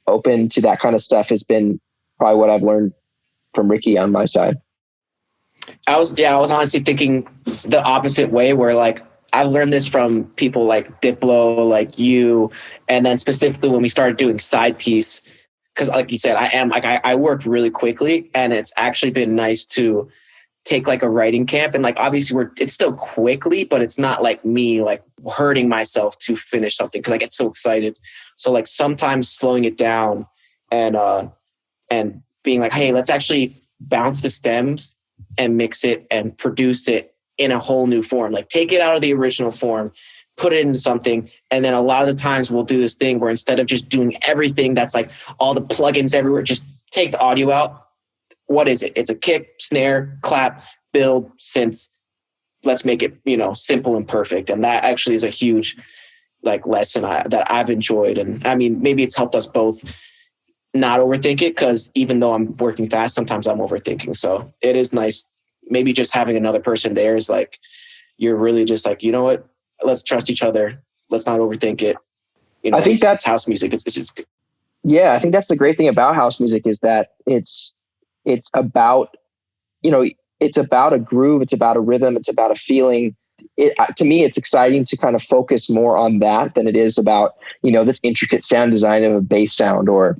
B: open to that kind of stuff has been probably what I've learned from Ricky on my side.
C: I was honestly thinking the opposite way where like I've learned this from people like Diplo, like you, and then specifically when we started doing SIDEPIECE, because like you said, I work really quickly and it's actually been nice to take like a writing camp and like obviously it's still quickly, but it's not like me like hurting myself to finish something because I get so excited. So like sometimes slowing it down and being like, hey, let's actually bounce the stems and mix it and produce it in a whole new form. Like take it out of the original form, put it into something. And then a lot of the times we'll do this thing where instead of just doing everything that's like all the plugins everywhere, just take the audio out. What is it? It's a kick, snare, clap, build, synths. Let's make it, simple and perfect. And that actually is a huge like lesson that I've enjoyed. And I mean, maybe it's helped us both not overthink it because even though I'm working fast, sometimes I'm overthinking. So it is nice. Maybe just having another person there is like, you're really just like, you know what? Let's trust each other. Let's not overthink it.
B: I think that's
C: house music. It's just,
B: yeah, I think that's the great thing about house music is that it's about, it's about a groove. It's about a rhythm. It's about a feeling. To me, it's exciting to kind of focus more on that than it is about, this intricate sound design of a bass sound or,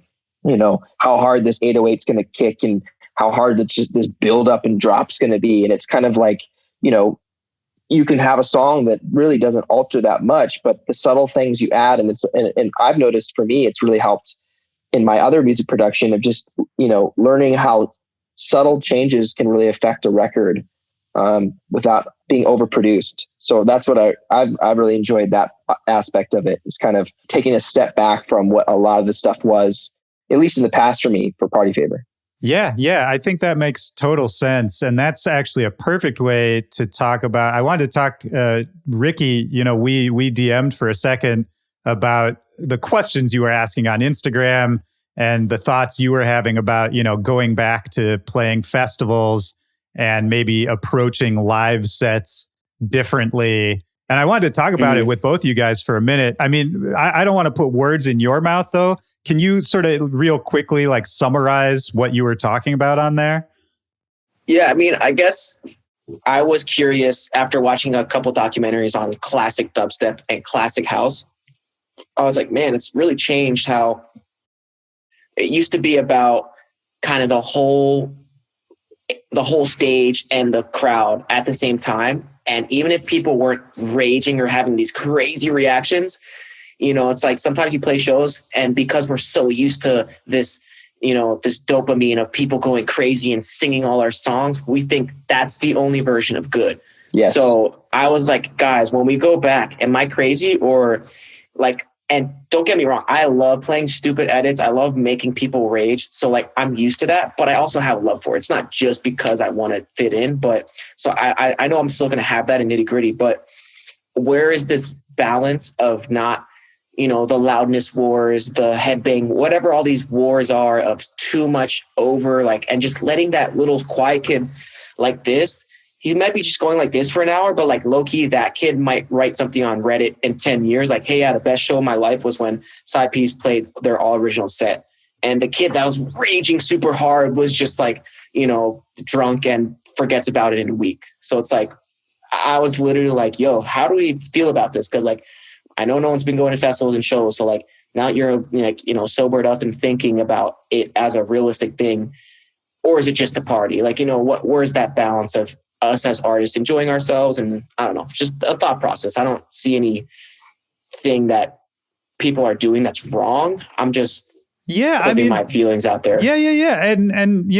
B: how hard this 808 is going to kick and how hard this build up and drop is going to be. And it's kind of like, you can have a song that really doesn't alter that much, but the subtle things you add, and I've noticed for me, it's really helped in my other music production of just, learning how subtle changes can really affect a record without being overproduced. So that's what I've really enjoyed that aspect of it, is kind of taking a step back from what a lot of the stuff was, at least in the past for me, for Party Favor.
A: Yeah, I think that makes total sense. And that's actually a perfect way to talk about, I wanted to talk, Ricky, we DM'd for a second about the questions you were asking on Instagram and the thoughts you were having about, going back to playing festivals and maybe approaching live sets differently. And I wanted to talk about it with both you guys for a minute. I mean, I don't want to put words in your mouth though. Can you sort of real quickly like summarize what you were talking about on there?
C: Yeah, I mean, I guess I was curious after watching a couple documentaries on classic dubstep and classic house. I was like, man, it's really changed how it used to be about kind of the whole stage and the crowd at the same time. And even if people weren't raging or having these crazy reactions, it's like sometimes you play shows and because we're so used to this, this dopamine of people going crazy and singing all our songs, we think that's the only version of good.
B: Yes.
C: So I was like, guys, when we go back, am I crazy or like, and don't get me wrong, I love playing stupid edits. I love making people rage. So like, I'm used to that, but I also have love for it. It's not just because I want to fit in, but so I know I'm still going to have that in Nitty Gritty, but where is this balance of not, the loudness wars, the headbang, whatever all these wars are of too much over like, and just letting that little quiet kid like this, he might be just going like this for an hour, but like low key, that kid might write something on Reddit in 10 years. Like, hey, yeah, the best show of my life was when SIDEPIECE played their all original set. And the kid that was raging super hard was just like, drunk and forgets about it in a week. So it's like, I was literally like, yo, how do we feel about this? Cause like, I know no one's been going to festivals and shows. So like now you're like, sobered up and thinking about it as a realistic thing, or is it just a party? Like, where's that balance of us as artists enjoying ourselves? And I don't know, just a thought process. I don't see anything that people are doing that's wrong. I'm just putting my feelings out there.
A: Yeah. And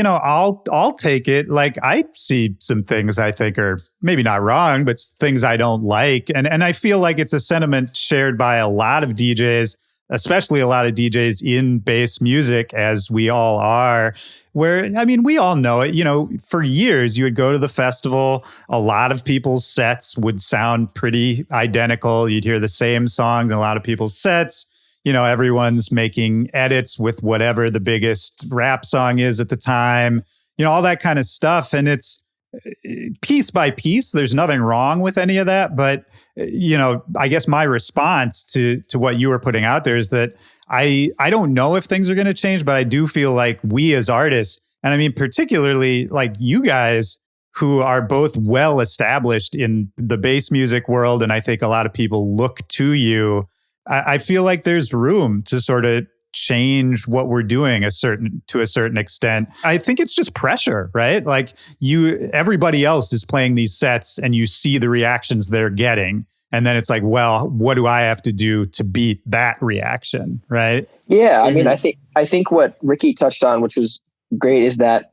A: I'll take it. Like I see some things I think are maybe not wrong, but things I don't like. And I feel like it's a sentiment shared by a lot of DJs, especially a lot of DJs in bass music, as we all are, where, I mean, we all know it, for years you would go to the festival, a lot of people's sets would sound pretty identical. You'd hear the same songs in a lot of people's sets. everyone's making edits with whatever the biggest rap song is at the time, all that kind of stuff. And it's piece by piece. There's nothing wrong with any of that. But, I guess my response to what you were putting out there is that I don't know if things are going to change, but I do feel like we as artists, and I mean, particularly like you guys who are both well established in the bass music world, and I think a lot of people look to you, I feel like there's room to sort of change what we're doing to a certain extent. I think it's just pressure, right? Like everybody else is playing these sets and you see the reactions they're getting. And then it's like, well, what do I have to do to beat that reaction? Right.
B: Yeah. I mean, I think what Ricky touched on, which was great, is that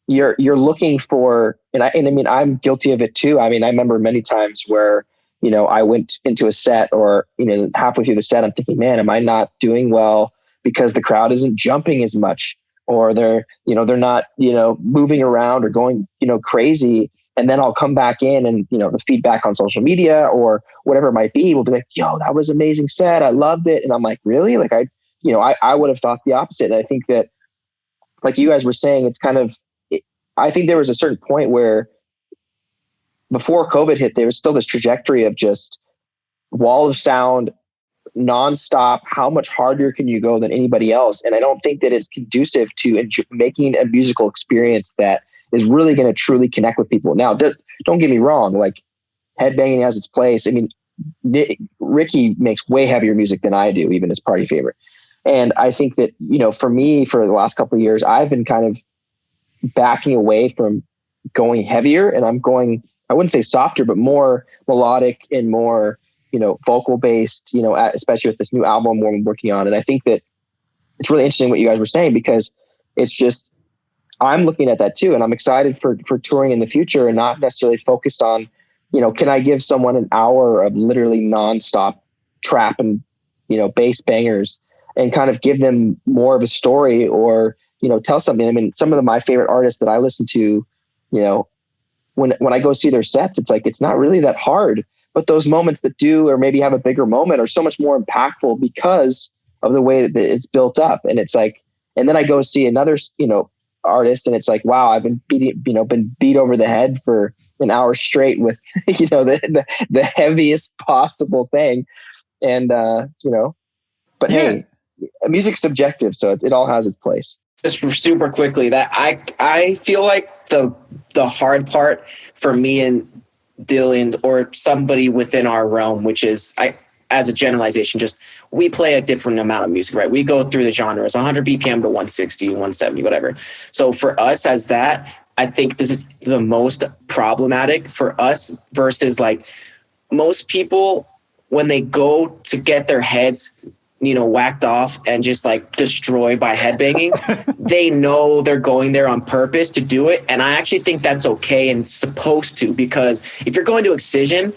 B: you're looking for, and I mean, I'm guilty of it too. I mean, I remember many times where, I went into a set or, halfway through the set, I'm thinking, man, am I not doing well because the crowd isn't jumping as much, or they're not, moving around or going, crazy. And then I'll come back in and, the feedback on social media or whatever it might be will be like, yo, that was an amazing set. I loved it. And I'm like, really? Like I would have thought the opposite. And I think that, like you guys were saying, it's kind of, I think there was a certain point where before COVID hit, there was still this trajectory of just wall of sound, nonstop. How much harder can you go than anybody else? And I don't think that it's conducive to making a musical experience that is really going to truly connect with people. Now, don't get me wrong. Like, headbanging has its place. I mean, Ricky makes way heavier music than I do, even as Party Favor. And I think that, for me, for the last couple of years, I've been kind of backing away from going heavier, and I'm going, I wouldn't say softer, but more melodic and more, vocal based, especially with this new album we're working on. And I think that it's really interesting what you guys were saying, because it's just, I'm looking at that too. And I'm excited for touring in the future, and not necessarily focused on, can I give someone an hour of literally nonstop trap and, bass bangers, and kind of give them more of a story, or, tell something. I mean, some of my favorite artists that I listen to, when I go see their sets, it's like, it's not really that hard, but those moments that do, or maybe have a bigger moment, are so much more impactful because of the way that it's built up. And it's like, and then I go see another, artist, and it's like, wow, I've been beat over the head for an hour straight with, the heaviest possible thing. And, but hey, music's subjective. So it all has its place.
C: Just super quickly, that I feel like the hard part for me and Dylan, or somebody within our realm, which is, as a generalization, just we play a different amount of music, right? We go through the genres, 100 BPM to 160, 170, whatever. So for us as that, I think this is the most problematic for us versus like most people when they go to get their heads, whacked off and just like destroyed by headbanging, they know they're going there on purpose to do it. And I actually think that's okay and supposed to, because if you're going to Excision,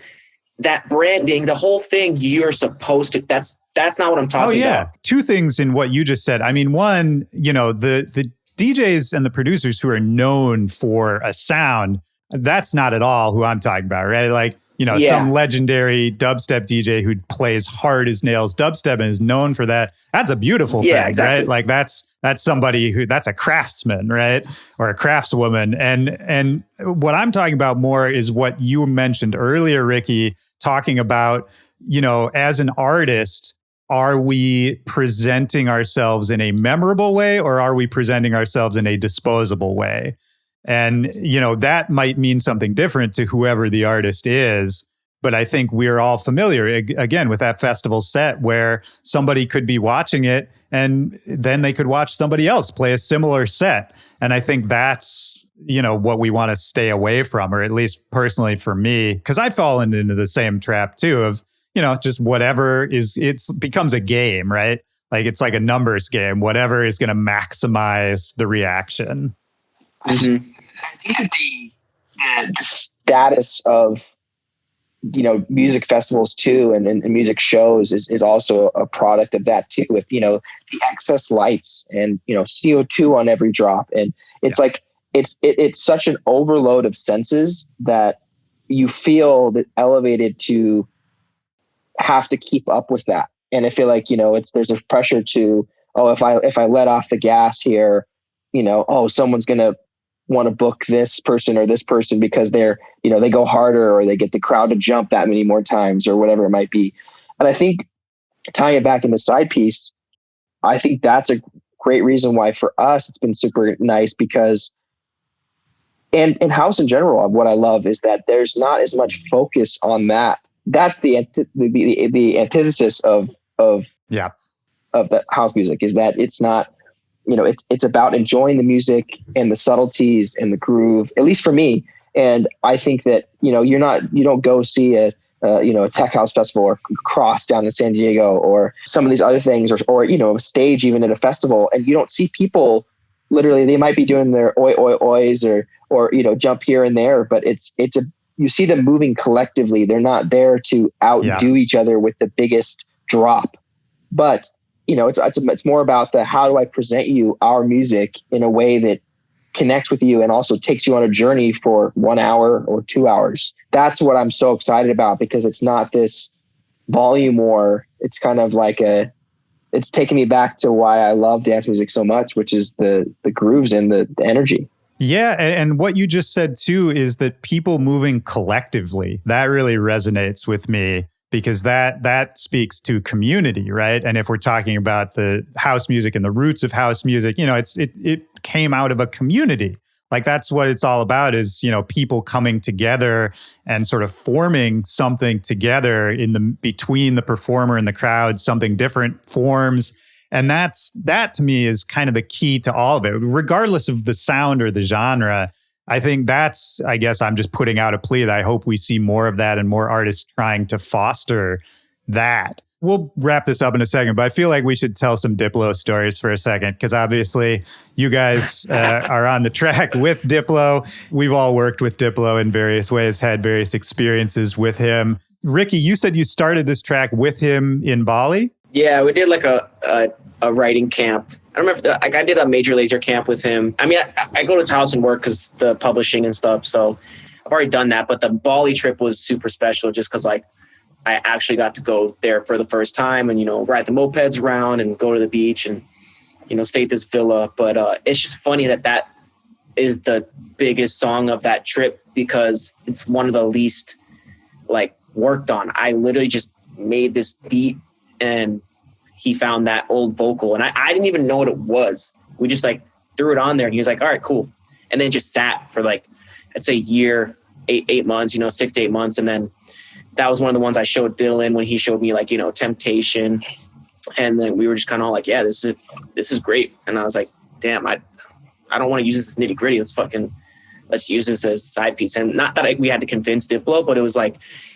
C: that branding, the whole thing, you're supposed to, that's not what I'm talking about.
A: Two things in what you just said. I mean, one, the DJs and the producers who are known for a sound, that's not at all who I'm talking about, right? Like, some legendary dubstep DJ who plays hard as nails dubstep and is known for that. That's a beautiful thing, exactly. Right? Like that's somebody that's a craftsman, right? Or a craftswoman. And what I'm talking about more is what you mentioned earlier, Ricky, talking about, as an artist, are we presenting ourselves in a memorable way, or are we presenting ourselves in a disposable way? And, that might mean something different to whoever the artist is. But I think we're all familiar, again, with that festival set where somebody could be watching it and then they could watch somebody else play a similar set. And I think that's, what we want to stay away from, or at least personally for me, because I've fallen into the same trap too of, just whatever it becomes a game, right? Like it's like a numbers game, whatever is going to maximize the reaction.
B: I think that the status of, music festivals too, and music shows is also a product of that too, with, the excess lights and, CO2 on every drop. And it's like, it's such an overload of senses that you feel that elevated to have to keep up with that. And I feel like, there's a pressure to, oh, if I let off the gas here, oh, someone's going to want to book this person or this person because they're, they go harder or they get the crowd to jump that many more times or whatever it might be. And I think tying it back into Side Piece, I think that's a great reason why for us it's been super nice because and house in general, what I love is that there's not as much focus on that. That's the antithesis of the house music, is that it's not, it's about enjoying the music and the subtleties and the groove, at least for me. And I think that, you don't go see a tech house festival or Cross down in San Diego or some of these other things or a stage even at a festival. And you don't see people literally, they might be doing their oi, oi, ois or jump here and there, but you see them moving collectively. They're not there to outdo each other with the biggest drop, but it's more about how do I present you our music in a way that connects with you and also takes you on a journey for 1 hour or 2 hours. That's what I'm so excited about, because it's not this volume war. It's kind of like it's taking me back to why I love dance music so much, which is the grooves and the energy.
A: Yeah. And what you just said too is that people moving collectively, that really resonates with me, because that speaks to community, right? And if we're talking about the house music and the roots of house music, it came out of a community. Like that's what it's all about, is, people coming together and sort of forming something together between the performer and the crowd, something different forms. And that to me is kind of the key to all of it, regardless of the sound or the genre. I think I guess I'm just putting out a plea that I hope we see more of that and more artists trying to foster that. We'll wrap this up in a second, but I feel like we should tell some Diplo stories for a second, because obviously you guys are on the track with Diplo. We've all worked with Diplo in various ways, had various experiences with him. Ricky, you said you started this track with him in Bali?
C: Yeah, we did like a writing camp. I remember I did a Major Lazer camp with him. I mean, I go to his house and work because the publishing and stuff. So I've already done that. But the Bali trip was super special just because I actually got to go there for the first time and, ride the mopeds around and go to the beach and, stay at this villa. But it's just funny that is the biggest song of that trip, because it's one of the least worked on. I literally just made this beat and he found that old vocal and I didn't even know what it was. We just threw it on there and he was like, all right, cool. And then just sat for I'd say a year, eight months, 6 to 8 months. And then that was one of the ones I showed Dylan when he showed me Temptation. And then we were just kind of yeah, this is great. And I was like, damn, I don't want to use this as Nitty Gritty. Let's use this as Side Piece. And not that we had to convince Diplo, but it was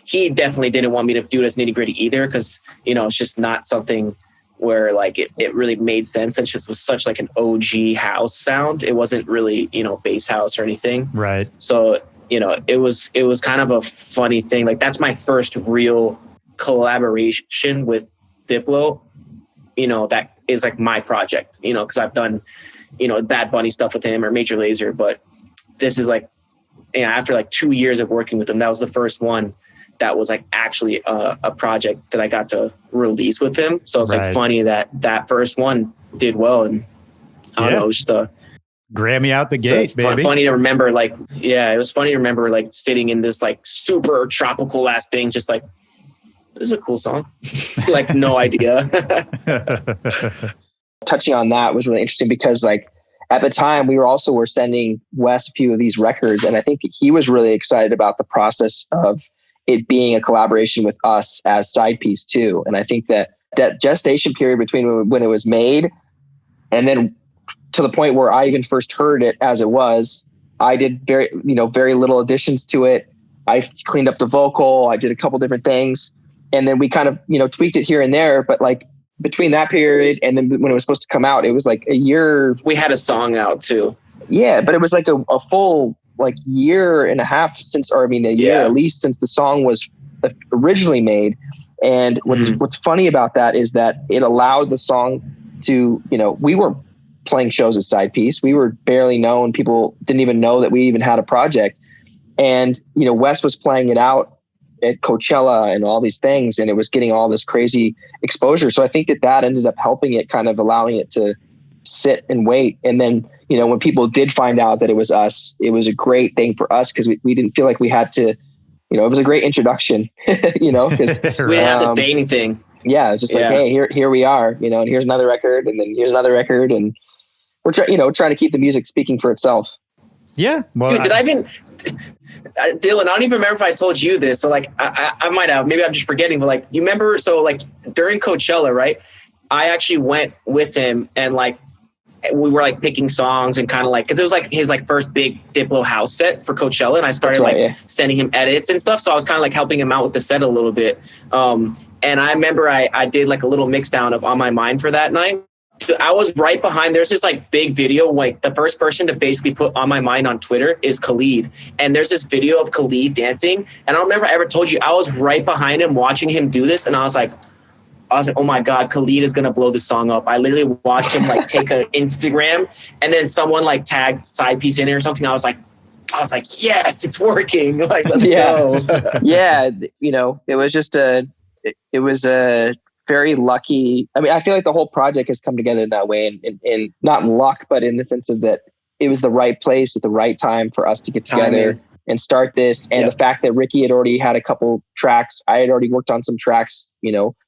C: he definitely didn't want me to do it as Nitty Gritty either. Cause it's just not something where it really made sense. And just was such an OG house sound. It wasn't really, bass house or anything.
A: Right.
C: So, it was kind of a funny thing. That's my first real collaboration with Diplo, that is my project, cause I've done, Bad Bunny stuff with him or Major Lazer, but this is after 2 years of working with him, that was the first one that was actually a project that I got to release with him. So it's funny that first one did well. And I don't know, it was just
A: Grammy out the gate, baby.
C: Funny to remember, it was funny to remember sitting in this super tropical ass thing, just this is a cool song. No idea.
B: Touching on that was really interesting because at the time we were sending Wes a few of these records, and I think he was really excited about the process of it being a collaboration with us as Side Piece too. And I think that gestation period between when it was made and then to the point where I even first heard it as it was, I did very little additions to it. I cleaned up the vocal. I did a couple different things. And then we kind of, tweaked it here and there. But between that period and then when it was supposed to come out, it was a year.
C: We had a song out too.
B: Yeah, but it was a full year and a half since, or a year at least since the song was originally made. And what's funny about that is that it allowed the song to, we were playing shows as Side Piece. We were barely known. People didn't even know that we even had a project. And, Wes was playing it out at Coachella and all these things, and it was getting all this crazy exposure. So I think that ended up helping it, kind of allowing it to sit and wait. And then, when people did find out that it was us, it was a great thing for us because we didn't feel like we had to, it was a great introduction, because
C: we didn't have to say anything.
B: Yeah, just like, hey, here we are, and here's another record, and then here's another record, and we're trying to keep the music speaking for itself.
A: Yeah. Well,
C: dude, Dylan, I don't even remember if I told you this. So like, I might have, maybe I'm just forgetting, but like, you remember, so like during Coachella, right? I actually went with him and like, we were like picking songs and kind of like, cause it was like his like first big Diplo house set for Coachella. And I started sending him edits and stuff. So I was kind of like helping him out with the set a little bit. And I remember I did like a little mix down of On My Mind for that night. I was right behind. There's this like big video. Like the first person to basically put On My Mind on Twitter is Khalid. And there's this video of Khalid dancing. And I don't remember I ever told you, I was right behind him watching him do this. And I was like, oh my God, Khalid is going to blow the song up. I literally watched him like take an Instagram and then someone like tagged SIDEPIECE in it or something. I was like, yes, it's working. Like, let's go.
B: Yeah. It was just it was a very lucky. I mean, I feel like the whole project has come together in that way, and not luck, but in the sense of that it was the right place at the right time for us to get together and start this. And the fact that Ricky had already had a couple tracks, I had already worked on some tracks,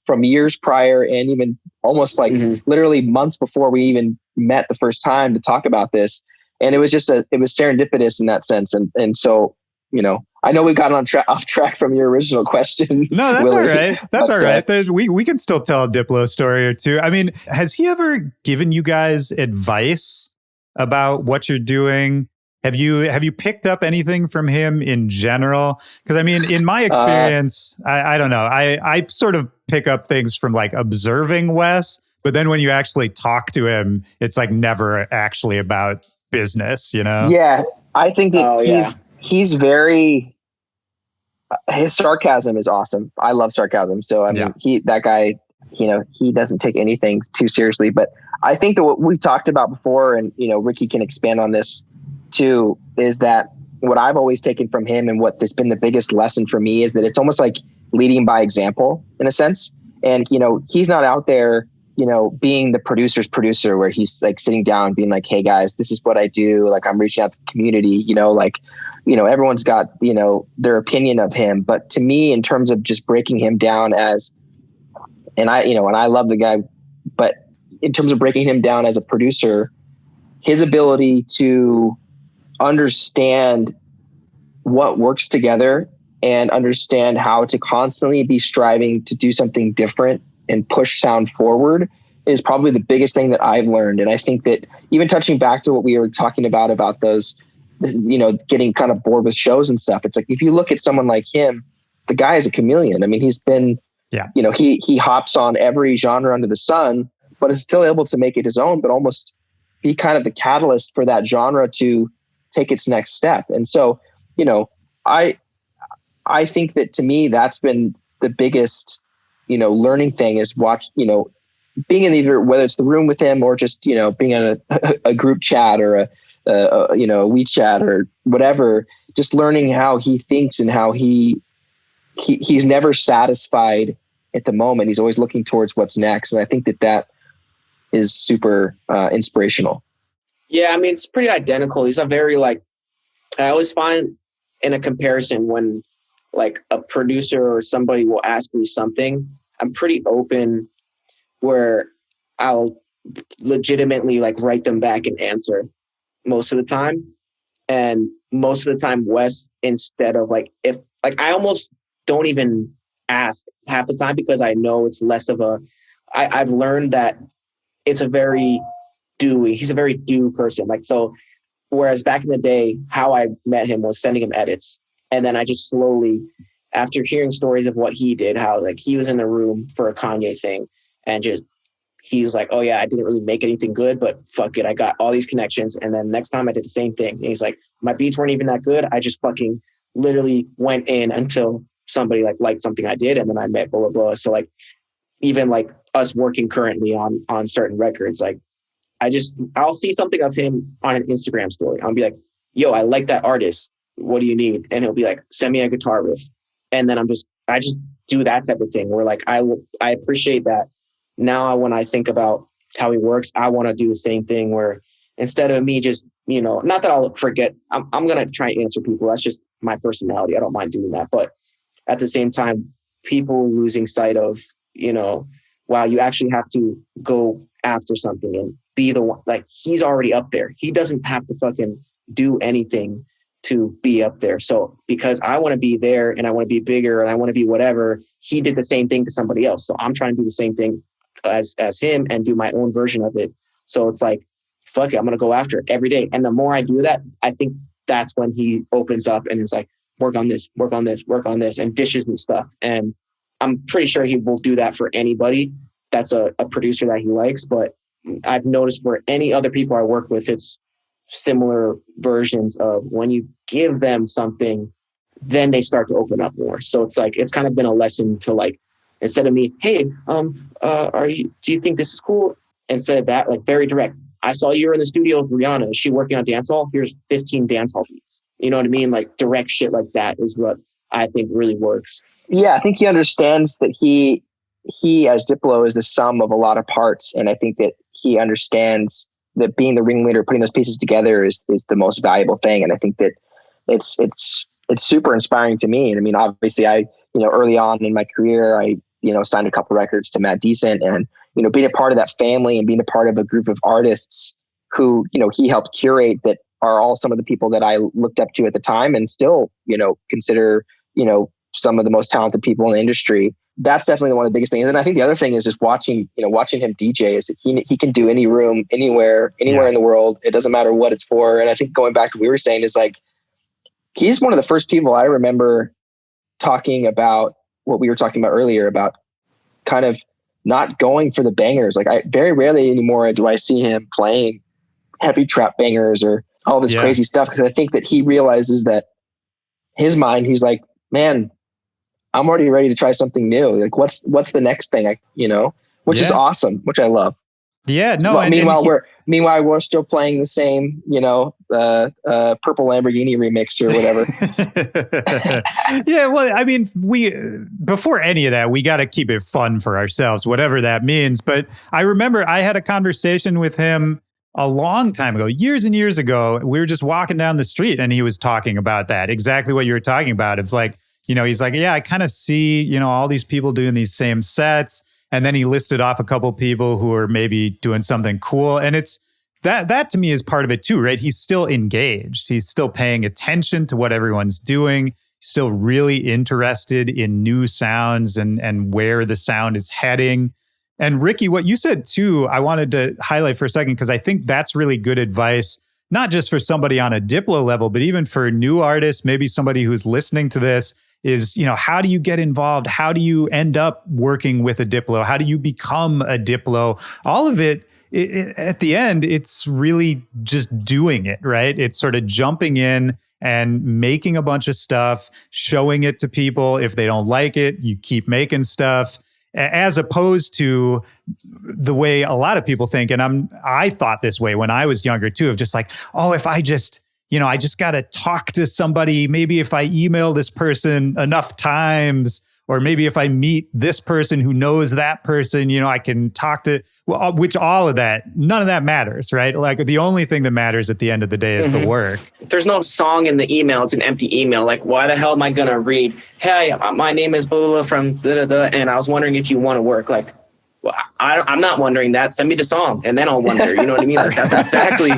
B: from years prior, and even almost like literally months before we even met the first time to talk about this. And it was just it was serendipitous in that sense. And so, I know we got off track from your original question.
A: No, that's Willy. All right. That's all right. We can still tell a Diplo story or two. I mean, has he ever given you guys advice about what you're doing? Have you picked up anything from him in general? Because I mean, in my experience, I don't know. I sort of pick up things from like observing Wes, but then when you actually talk to him, it's like never actually about business,
B: Yeah, I think that he's very. His sarcasm is awesome. I love sarcasm. So I mean, that guy, he doesn't take anything too seriously. But I think that what we talked about before, and Ricky can expand on this too, is that what I've always taken from him and what has been the biggest lesson for me is that it's almost like leading by example in a sense. And he's not out there, being the producer's producer where he's like sitting down being like, hey guys, this is what I do. Like I'm reaching out to the community, everyone's got, their opinion of him. But to me, in terms of just breaking him down and I love the guy, but in terms of breaking him down as a producer, his ability to understand what works together and understand how to constantly be striving to do something different and push sound forward is probably the biggest thing that I've learned. And I think that even touching back to what we were talking about those, getting kind of bored with shows and stuff. It's like, if you look at someone like him, the guy is a chameleon. I mean, he's been, he hops on every genre under the sun, but is still able to make it his own, but almost be kind of the catalyst for that genre to take its next step. And so, I think that to me, that's been the biggest, learning thing is being in either, whether it's the room with him or just, being in a group chat or a WeChat or whatever, just learning how he thinks and how he's never satisfied at the moment. He's always looking towards what's next. And I think that is super inspirational.
C: Yeah. I mean, it's pretty identical. He's a very I always find in a comparison when like a producer or somebody will ask me something, I'm pretty open where I'll legitimately write them back an answer most of the time. And most of the time, Wes, instead of if I almost don't even ask half the time because I know it's less of I've learned that it's a very he's a very do person. So whereas back in the day, how I met him was sending him edits. And then I just slowly, after hearing stories of what he did, how he was in the room for a Kanye thing and he was like, oh yeah, I didn't really make anything good, but fuck it. I got all these connections. And then next time I did the same thing. And he's like, my beats weren't even that good. I just fucking literally went in until somebody liked something I did. And then I met blah, blah, blah. So even us working currently on certain records, I'll see something of him on an Instagram story. I'll be like, yo, I like that artist. What do you need? And he'll be like, send me a guitar riff. And then I just do that type of thing where like, I appreciate that. Now, when I think about how he works, I want to do the same thing where instead of me just, not that I'll forget, I'm going to try and answer people. That's just my personality. I don't mind doing that. But at the same time, people losing sight of, wow, you actually have to go after something and be the one. Like, he's already up there. He doesn't have to fucking do anything to be up there. So because I want to be there and I want to be bigger and I want to be whatever, he did the same thing to somebody else. So I'm trying to do the same thing as him and do my own version of it. So it's like, fuck it, I'm going to go after it every day. And the more I do that, I think that's when he opens up and is like, work on this, work on this, work on this, and dishes me stuff. And I'm pretty sure he will do that for anybody that's a producer that he likes. But I've noticed for any other people I work with, it's similar versions of when you give them something, then they start to open up more. So it's like, it's kind of been a lesson to like, instead of me, hey, do you think this is cool? Instead of that, like very direct. I saw you were in the studio with Rihanna. Is she working on dancehall? Here's 15 dancehall beats. You know what I mean? Like direct shit like that is what I think really works.
B: Yeah, I think he understands that he as Diplo is the sum of a lot of parts. And I think that he understands that being the ringleader, putting those pieces together is the most valuable thing. And I think that it's super inspiring to me. And I mean, obviously early on in my career, I signed a couple records to Matt Decent, and, being a part of that family and being a part of a group of artists who, he helped curate, that are all some of the people that I looked up to at the time and still, consider, some of the most talented people in the industry. That's definitely one of the biggest things. And I think the other thing is just watching him DJ is that he can do any room, anywhere in the world. It doesn't matter what it's for. And I think going back to what we were saying is like, he's one of the first people I remember talking about what we were talking about earlier about kind of not going for the bangers. Like I very rarely anymore do I see him playing heavy trap bangers or all this crazy stuff. Cause I think that he realizes that his mind, he's like, man, I'm already ready to try something new. Like what's the next thing which is awesome, which I love.
A: Yeah, no.
B: Well, meanwhile, we're still playing the same, Purple Lamborghini remix or whatever.
A: Yeah, well, I mean, before any of that, we got to keep it fun for ourselves, whatever that means. But I remember I had a conversation with him a long time ago, years and years ago. We were just walking down the street, and he was talking about that, exactly what you were talking about. Of like, he's like, yeah, I kind of see, all these people doing these same sets. And then he listed off a couple people who are maybe doing something cool. And it's that to me is part of it too, right? He's still engaged. He's still paying attention to what everyone's doing. Still really interested in new sounds and where the sound is heading. And Ricky, what you said too, I wanted to highlight for a second, because I think that's really good advice, not just for somebody on a Diplo level, but even for new artists, maybe somebody who's listening to this. Is, how do you get involved? How do you end up working with a Diplo? How do you become a Diplo? All of it, at the end, it's really just doing it, right? It's sort of jumping in and making a bunch of stuff, showing it to people. If they don't like it, you keep making stuff, as opposed to the way a lot of people think. And I thought this way when I was younger too, of just like, oh, if I just got to talk to somebody. Maybe if I email this person enough times, or maybe if I meet this person who knows that person, I can talk to, which all of that, none of that matters, right? Like the only thing that matters at the end of the day is the work.
C: There's no song in the email. It's an empty email. Like, why the hell am I going to read, hey, my name is blah, blah, from da-da-da, and I was wondering if you want to work. Like, well, I'm not wondering that. Send me the song, and then I'll wonder. You know what I mean? Like that's exactly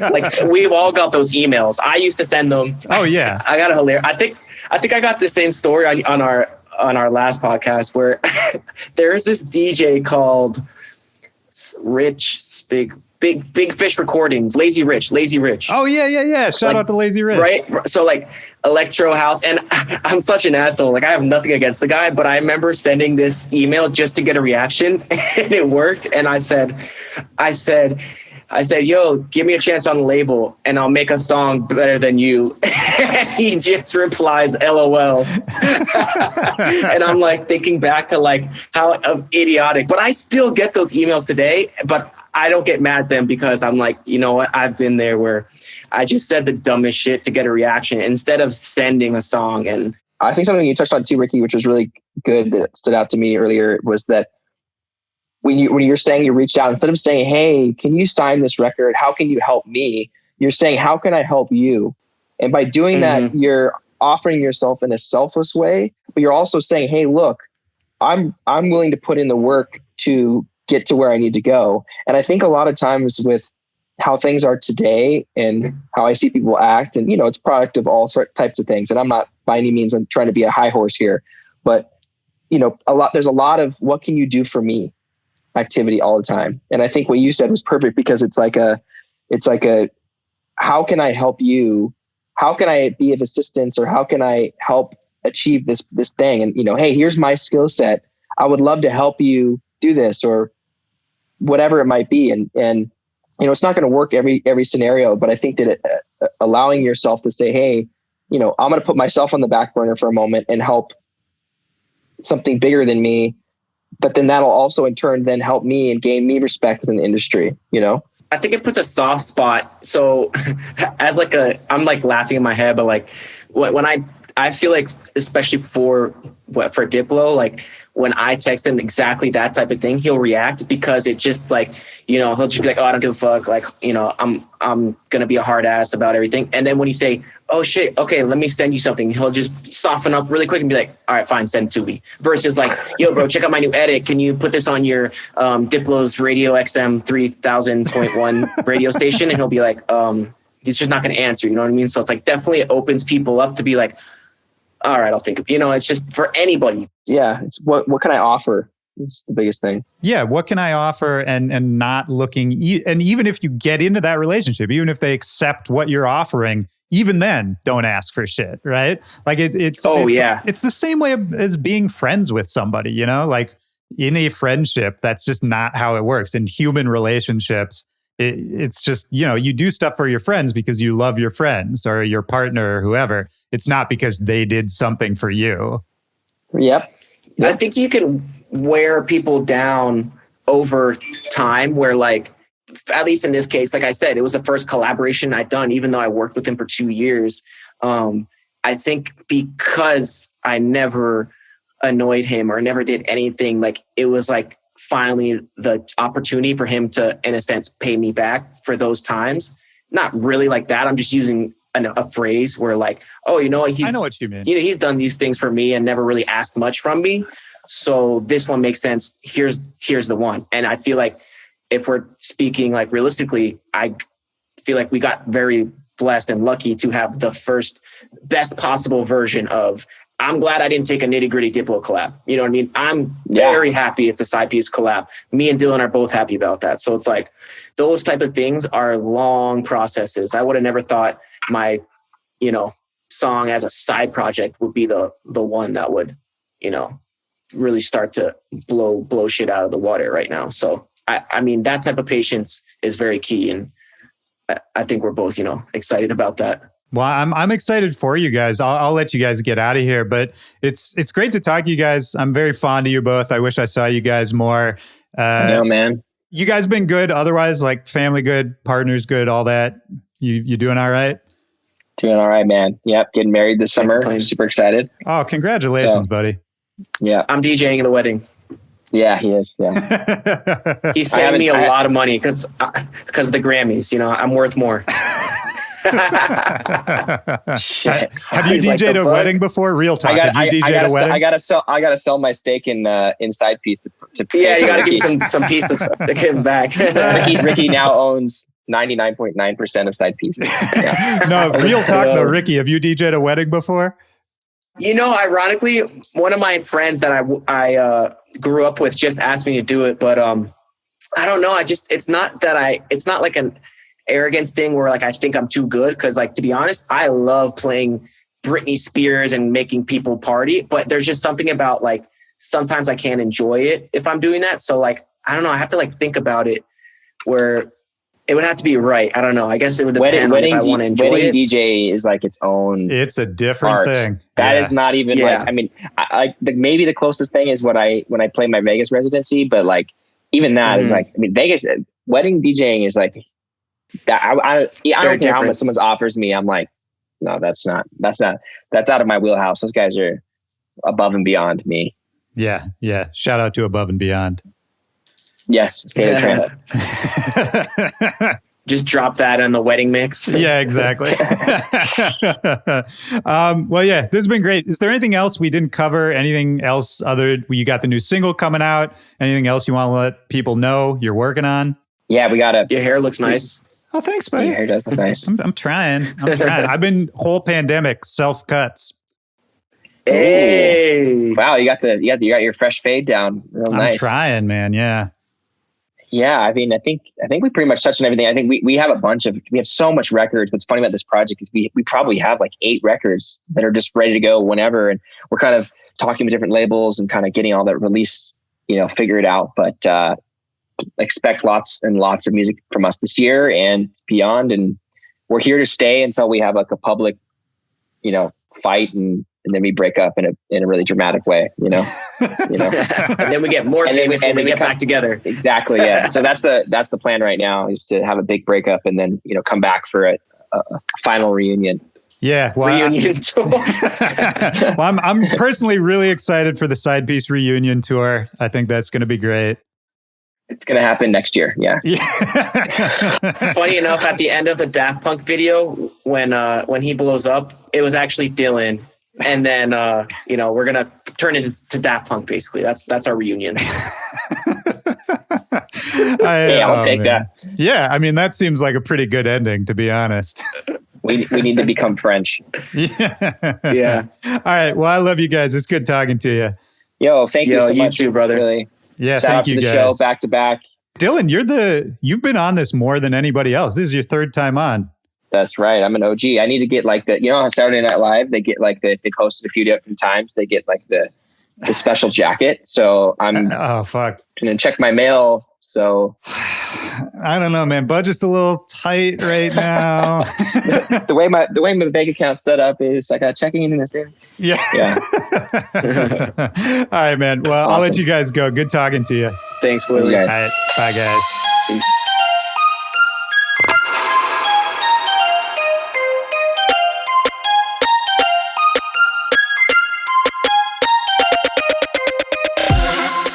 C: like we've all got those emails. I used to send them.
A: Oh yeah,
C: I got a hilarious. I think I got the same story on our last podcast where there's this DJ called Big Fish Recordings, Lazy Rich.
A: Oh yeah. Shout out to Lazy Rich.
C: Right. So like electro house, and I'm such an asshole. Like I have nothing against the guy, but I remember sending this email just to get a reaction, and it worked. And I said, yo, give me a chance on the label and I'll make a song better than you. He just replies, LOL. And I'm like thinking back to like how idiotic, but I still get those emails today, but I don't get mad at them because I'm like, you know what? I've been there where I just said the dumbest shit to get a reaction instead of sending a song. And
B: I think something you touched on too, Ricky, which was really good that stood out to me earlier, was that when you're saying you reached out, instead of saying, hey, can you sign this record? How can you help me? You're saying, how can I help you? And by doing that, you're offering yourself in a selfless way, but you're also saying, hey, look, I'm willing to put in the work to get to where I need to go. And I think a lot of times with how things are today and how I see people act, and, it's product of all types of things. And I'm not by any means, I'm trying to be a high horse here, but there's a lot of what can you do for me activity all the time. And I think what you said was perfect, because it's like a, how can I help you? How can I be of assistance, or how can I help achieve this thing? And, hey, here's my skill set. I would love to help you do this, or whatever it might be. And it's not going to work every scenario, but I think that allowing yourself to say, hey, I'm going to put myself on the back burner for a moment and help something bigger than me. But then that'll also in turn then help me and gain me respect within the industry,
C: I think it puts a soft spot. So as I'm laughing in my head, but like when I feel like, especially for Diplo, like when I text him exactly that type of thing, he'll react, because it just he'll just be like, oh, I don't give a fuck. Like, I'm going to be a hard ass about everything. And then when you say, oh shit, okay, let me send you something, he'll just soften up really quick and be like, all right, fine, send it to me. Versus like, yo, bro, check out my new edit. Can you put this on your Diplo's Radio XM 3000.1 radio station? And he'll be like, he's just not going to answer. You know what I mean? So it's like, definitely it opens people up to be like, all right, I'll think of, it's just for anybody.
B: Yeah. It's what can I offer? It's the biggest thing.
A: Yeah. What can I offer? And not looking, and even if you get into that relationship, even if they accept what you're offering, even then don't ask for shit. Right. Like it's the same way as being friends with somebody, like in a friendship, that's just not how it works. In human relationships, it's just, you do stuff for your friends because you love your friends or your partner or whoever. It's not because they did something for you.
B: Yep.
C: I think you can wear people down over time, where like, at least in this case, like I said, it was the first collaboration I'd done, even though I worked with him for 2 years. I think because I never annoyed him or never did anything, like it was like finally the opportunity for him to, in a sense, pay me back for those times. Not really like that. I'm just using a phrase where like, oh, I know what you mean. He's done these things for me and never really asked much from me. So this one makes sense. Here's the one. And I feel like if we're speaking like realistically, I feel like we got very blessed and lucky to have the first best possible version of, I'm glad I didn't take a Nitti Gritti Diplo collab. You know what I mean? I'm very happy it's a SIDEPIECE collab. Me and Dylan are both happy about that. So it's like, those type of things are long processes. I would have never thought my, song as a side project would be the one that would, really start to blow shit out of the water right now. So I mean, that type of patience is very key. And I think we're both, excited about that.
A: Well, I'm excited for you guys. I'll let you guys get out of here, but it's great to talk to you guys. I'm very fond of you both. I wish I saw you guys more.
B: No, man.
A: You guys been good. Otherwise, like family good, partners good, all that. You doing all right?
B: Doing all right, man. Yep. Getting married this summer. I'm super excited.
A: Oh, congratulations, buddy.
B: Yeah.
C: I'm DJing the wedding.
B: Yeah, he is. Yeah.
C: He's paying me a lot of money because of the Grammys. I'm worth more.
B: Shit.
A: Have you DJ'd a wedding before? Real talk. Have you DJ'd a wedding?
B: I gotta sell my stake in SIDEPIECE to
C: yeah, you gotta give some pieces to give him back.
B: Ricky now owns 99.9% of SIDEPIECE. Yeah.
A: No, real talk though, Ricky. Have you DJ'd a wedding before?
C: Ironically, one of my friends that I grew up with just asked me to do it, but I don't know. It's not like an arrogance thing where like I think I'm too good, because like, to be honest, I love playing Britney Spears and making people party, but there's just something about like sometimes I can't enjoy it if I'm doing that. So like, I don't know, I have to like think about it where it would have to be right. I don't know. I guess it would depend on if I want to enjoy it.
B: DJ is like its own.
A: It's a different
B: art.
A: thing.
B: That is not even like. I mean, maybe the closest thing is when I play my Vegas residency, but like even that is like. I mean, Vegas wedding DJing is like. I don't care how much someone offers me. I'm like, no, that's out of my wheelhouse. Those guys are above and beyond me.
A: Yeah. Shout out to Above and Beyond.
B: Yes, State of Trance.
C: Just drop that on the wedding mix.
A: Yeah, exactly. Well, yeah, this has been great. Is there anything else we didn't cover? Anything else you got the new single coming out? Anything else you want to let people know you're working on?
B: Yeah, we got
C: Your hair looks nice.
A: Oh, thanks, buddy.
B: Your hair does look nice.
A: I'm trying. I've been whole pandemic self-cuts.
C: Hey.
B: Wow, you got your fresh fade down. Real nice.
A: I'm trying, man. Yeah.
B: Yeah, I mean, I think we pretty much touched on everything. I think we have we have so much records. What's funny about this project is we probably have like 8 records that are just ready to go whenever. And we're kind of talking with different labels and kind of getting all that release, figured out. But expect lots and lots of music from us this year and beyond. And we're here to stay until we have like a public, fight and then we break up in a really dramatic way, and
C: then we get more famous and we get back together.
B: Exactly. Yeah. So that's the plan right now, is to have a big breakup and then, come back for a final reunion.
A: Yeah. Well,
C: reunion tour.
A: Well, I'm personally really excited for the Sidepiece reunion tour. I think that's going to be great.
B: It's going to happen next year. Yeah.
C: Funny enough, at the end of the Daft Punk video, when he blows up, it was actually Dylan. And then, we're going to turn it to Daft Punk, basically. That's our reunion.
B: I'll take that.
A: Yeah. I mean, that seems like a pretty good ending, to be honest.
B: We need to become French.
A: Yeah. All right. Well, I love you guys. It's good talking to you.
B: Yo, thank you so much.
C: You too, brother.
B: Really.
A: Yeah.
B: Shout out to the show back to back.
A: Dylan, you've been on this more than anybody else. This is your 3rd time on.
B: That's right. I'm an OG. I need to get like on Saturday Night Live, they get like if they post it a few different times, they get like the special jacket. So I'm
A: oh fuck.
B: Gonna check my mail. So
A: I don't know, man. Budget's a little tight right now.
B: the way my bank account's set up is I got checking in the same.
A: Yeah. All right, man. Well, awesome. I'll let you guys go. Good talking to you.
C: Thanks, Willy.
B: All
A: right. Bye, guys.
B: Peace.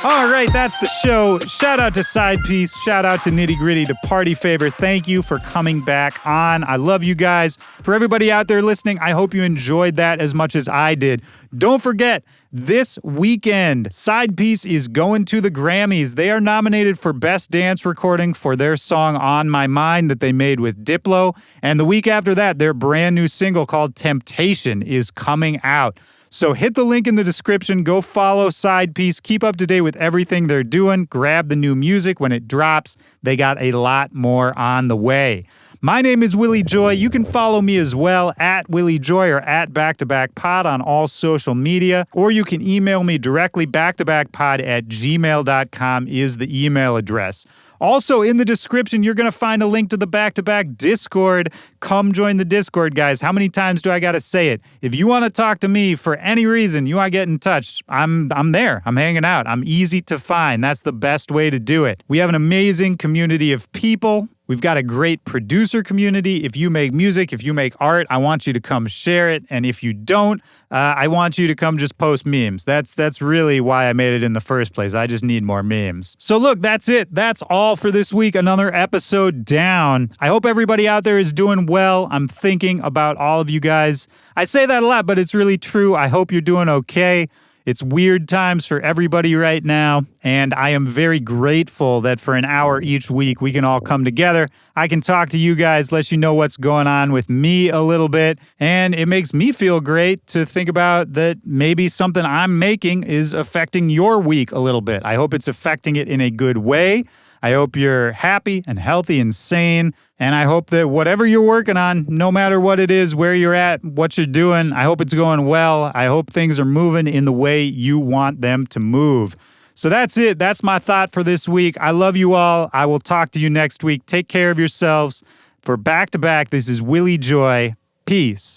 A: All right, that's the show. Shout out to Sidepiece. Shout out to Nitti Gritti, to Party Favor. Thank you for coming back on. I love you guys. For everybody out there listening, I hope you enjoyed that as much as I did. Don't forget, this weekend, Sidepiece is going to the Grammys. They are nominated for Best Dance Recording for their song On My Mind that they made with Diplo. And the week after that, their brand new single called Temptation is coming out. So hit the link in the description, go follow Sidepiece, keep up to date with everything they're doing, grab the new music when it drops. They got a lot more on the way. My name is Willy Joy. You can follow me as well at Willy Joy or at BackToBackPod on all social media, or you can email me directly. BackToBackPod@gmail.com is the email address. Also, in the description, you're going to find a link to the Back to Back Discord. Come join the Discord, guys. How many times do I got to say it? If you want to talk to me for any reason, you want to get in touch, I'm there. I'm hanging out. I'm easy to find. That's the best way to do it. We have an amazing community of people. We've got a great producer community. If you make music, if you make art, I want you to come share it. And if you don't, I want you to come just post memes. That's really why I made it in the first place. I just need more memes. So look, that's it. That's all for this week. Another episode down. I hope everybody out there is doing well. I'm thinking about all of you guys. I say that a lot, but it's really true. I hope you're doing okay. It's weird times for everybody right now, and I am very grateful that for an hour each week we can all come together. I can talk to you guys, let you know what's going on with me a little bit, and it makes me feel great to think about that maybe something I'm making is affecting your week a little bit. I hope it's affecting it in a good way. I hope you're happy and healthy and sane. And I hope that whatever you're working on, no matter what it is, where you're at, what you're doing, I hope it's going well. I hope things are moving in the way you want them to move. So that's it. That's my thought for this week. I love you all. I will talk to you next week. Take care of yourselves. For Back to Back, this is Willy Joy. Peace.